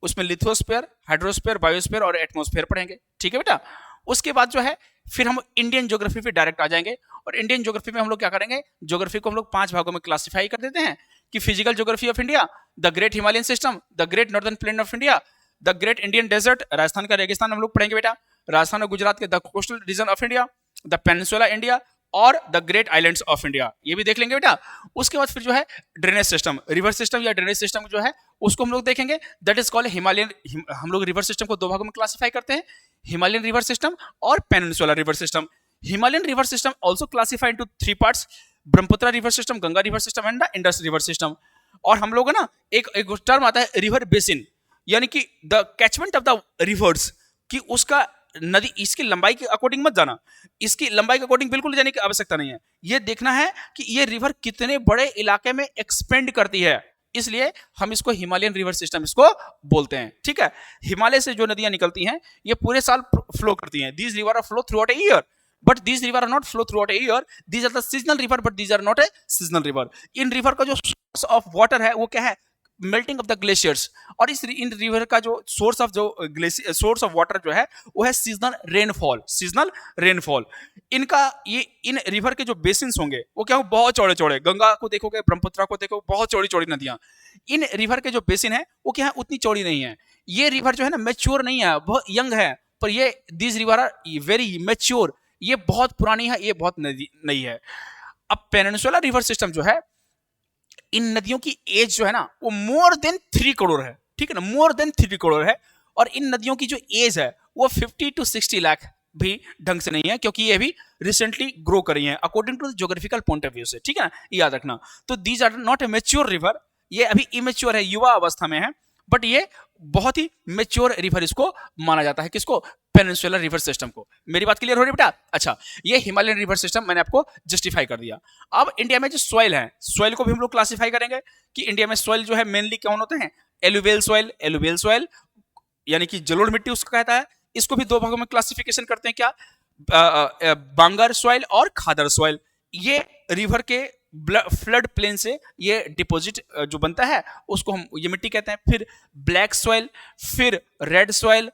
उसमें लिथोस्फीयर, हाइड्रोस्फीयर, बायोस्फीयर और एटमॉस्फेयर पढ़ेंगे, ठीक है बेटा। उसके बाद जो है फिर हम इंडियन ज्योग्राफी पे डायरेक्ट आ जाएंगे। और इंडियन ज्योग्राफी में हम लोग क्या करेंगे, ज्योग्राफी को हम लोग 5 भागों में क्लासिफाई कर देते हैं कि physical geography of India, the great Himalayan system, the great northern plain of India, the great Indian desert, Rajasthan का रेगिस्तान हम लोग पढ़ेंगे बेटा, राजस्थान और गुजरात के the coastal region of India, the peninsula India और the great islands of India, ये भी देख लेंगे बेटा। उसके बाद फिर जो है ड्रेनेज सिस्टम, रिवर सिस्टम या ड्रेनेज सिस्टम जो है उसको हम लोग देखेंगे, दैट इज कॉल्ड हिमालयन। हम लोग रिवर सिस्टम को 2 भागों में क्लासिफाई करते हैं, हिमालयन रिवर सिस्टम और peninsula river system. Himalayan river system also classified into 3 parts, Brahmaputra river system, Ganga river system and the Indus river system. और हम लोग ना एक टर्म आता है रिवर बेसिन, यानी कि the catchment of the reverse, कि उसका नदी, इसकी लंबाई के अकॉर्डिंग मत जाना, इसकी लंबाई के अकॉर्डिंग बिल्कुल जाने की आवश्यकता नहीं है। ये देखना है कि ये रिवर कितने बड़े इलाके में एक्सपेंड करती है, इसलिए हम इसको हिमालयन रिवर सिस्टम इसको बोलते हैं, ठीक है। हिमालय से जो नदियां निकलती हैं ये पूरे साल फ्लो करती हैं, these river are flow throughout a year, but these river are not flow throughout a year, these are the seasonal river, but these are not a seasonal river. इन river का जो source of water है वो क्या है, melting of the glaciers. और इन river का जो सोर्स ऑफ वाटर जो है वो है सीजनल रेनफॉल, सीजनल रेनफॉल। इन रिवर के जो बेसिन्स होंगे वो क्या हो, बहुत चौड़े चौड़े, गंगा को देखोगे, ब्रह्मपुत्र को देखो, बहुत चौड़ी चौड़ी नदियां। इन रिवर के जो बेसिन है वो क्या है, उतनी चौड़ी नहीं है। ये रिवर जो है ना मैच्योर नहीं है, बहुत यंग है, पर ये this river are very mature, ये बहुत पुरानी है, ये बहुत नई है। अब पेनिनसुला रिवर सिस्टम जो है, इन नदियों की एज जो है ना वो मोर देन 3 करोड़ है, ठीक है ना, मोर देन 3 करोड़ है। और इन नदियों की जो एज है वो 50 to 60 लाख भी ढंग से नहीं है, क्योंकि ये भी रिसेंटली ग्रो कर रही है according to geographical point of view से, ठीक है ना, याद रखना। तो these are not a mature river, ये अभी इमेच्योर है, युवा अवस्था में है, बट ये बहुत ही मैच्योर रिवर इसको माना जाता है, किसको, पेनिनसुलर रिवर सिस्टम को। मेरी बात क्लियर हो रही है बेटा। अच्छा, ये हिमालयन रिवर सिस्टम मैंने आपको जस्टिफाई कर दिया। अब इंडिया में जो सॉइल है, सॉइल को भी हम लोग क्लासिफाई करेंगे कि इंडिया में सॉइल जो है मेनली कौन होते हैं, एलुवियल सॉइल यानी कि जलोढ़ मिट्टी उसको कहता है। इसको भी 2 भागों में क्लासिफिकेशन करते हैं, क्या, बांगर सॉइल और खादर सॉइल। ये रिवर के फ्लड प्लेन से ये डिपॉजिट जो बनता है उसको हम ये मिट्टी कहते हैं। फिर ब्लैक सॉइल, फिर रेड सॉइल,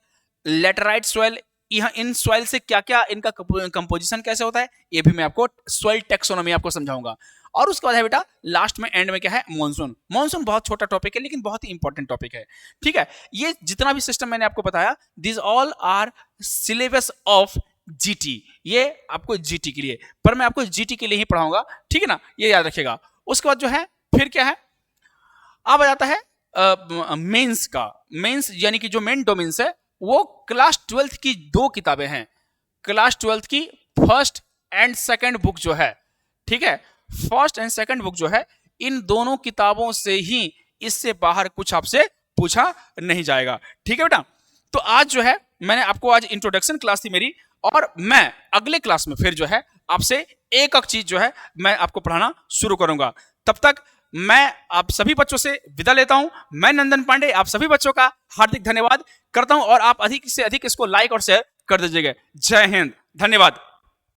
लेटराइट सॉइल। यह इन सॉइल से क्या क्या इनका कंपोजिशन कैसे होता है ये भी मैं आपको सॉइल टेक्सोनॉमी आपको समझाऊंगा। और उसके बाद है बेटा लास्ट में एंड में क्या है, मॉनसून। मॉनसून बहुत छोटा टॉपिक है लेकिन बहुत ही इंपॉर्टेंट टॉपिक है, ठीक है। ये जितना भी सिस्टम मैंने आपको बताया, this all our syllabus of GT, ये आपको जीटी के लिए, पर मैं आपको जीटी के लिए ही पढ़ाऊंगा, ठीक है ना, ये याद रखिएगा। उसके बाद जो है फिर क्या है, अब आ जाता है मेंस का। मेंस यानी कि जो मेन डोमेन्स है वो क्लास 12th की 2 किताबें हैं। क्लास 12th की फर्स्ट एंड सेकंड बुक जो है, ठीक है, फर्स्ट एंड सेकंड बुक जो है, इन दोनों किताबों से ही, इससे बाहर कुछ आपसे पूछा नहीं जाएगा, ठीक है बेटा। तो आज जो है मैंने आपको, आज इंट्रोडक्शन क्लास थी मेरी, और मैं अगले क्लास में फिर जो है आपसे एक चीज जो है मैं आपको पढ़ाना शुरू करूंगा। तब तक मैं आप सभी बच्चों से विदा लेता हूं। मैं नंदन पांडे आप सभी बच्चों का हार्दिक धन्यवाद करता हूं, और आप अधिक से अधिक इसको लाइक और शेयर कर दीजिएगा। जय हिंद, धन्यवाद।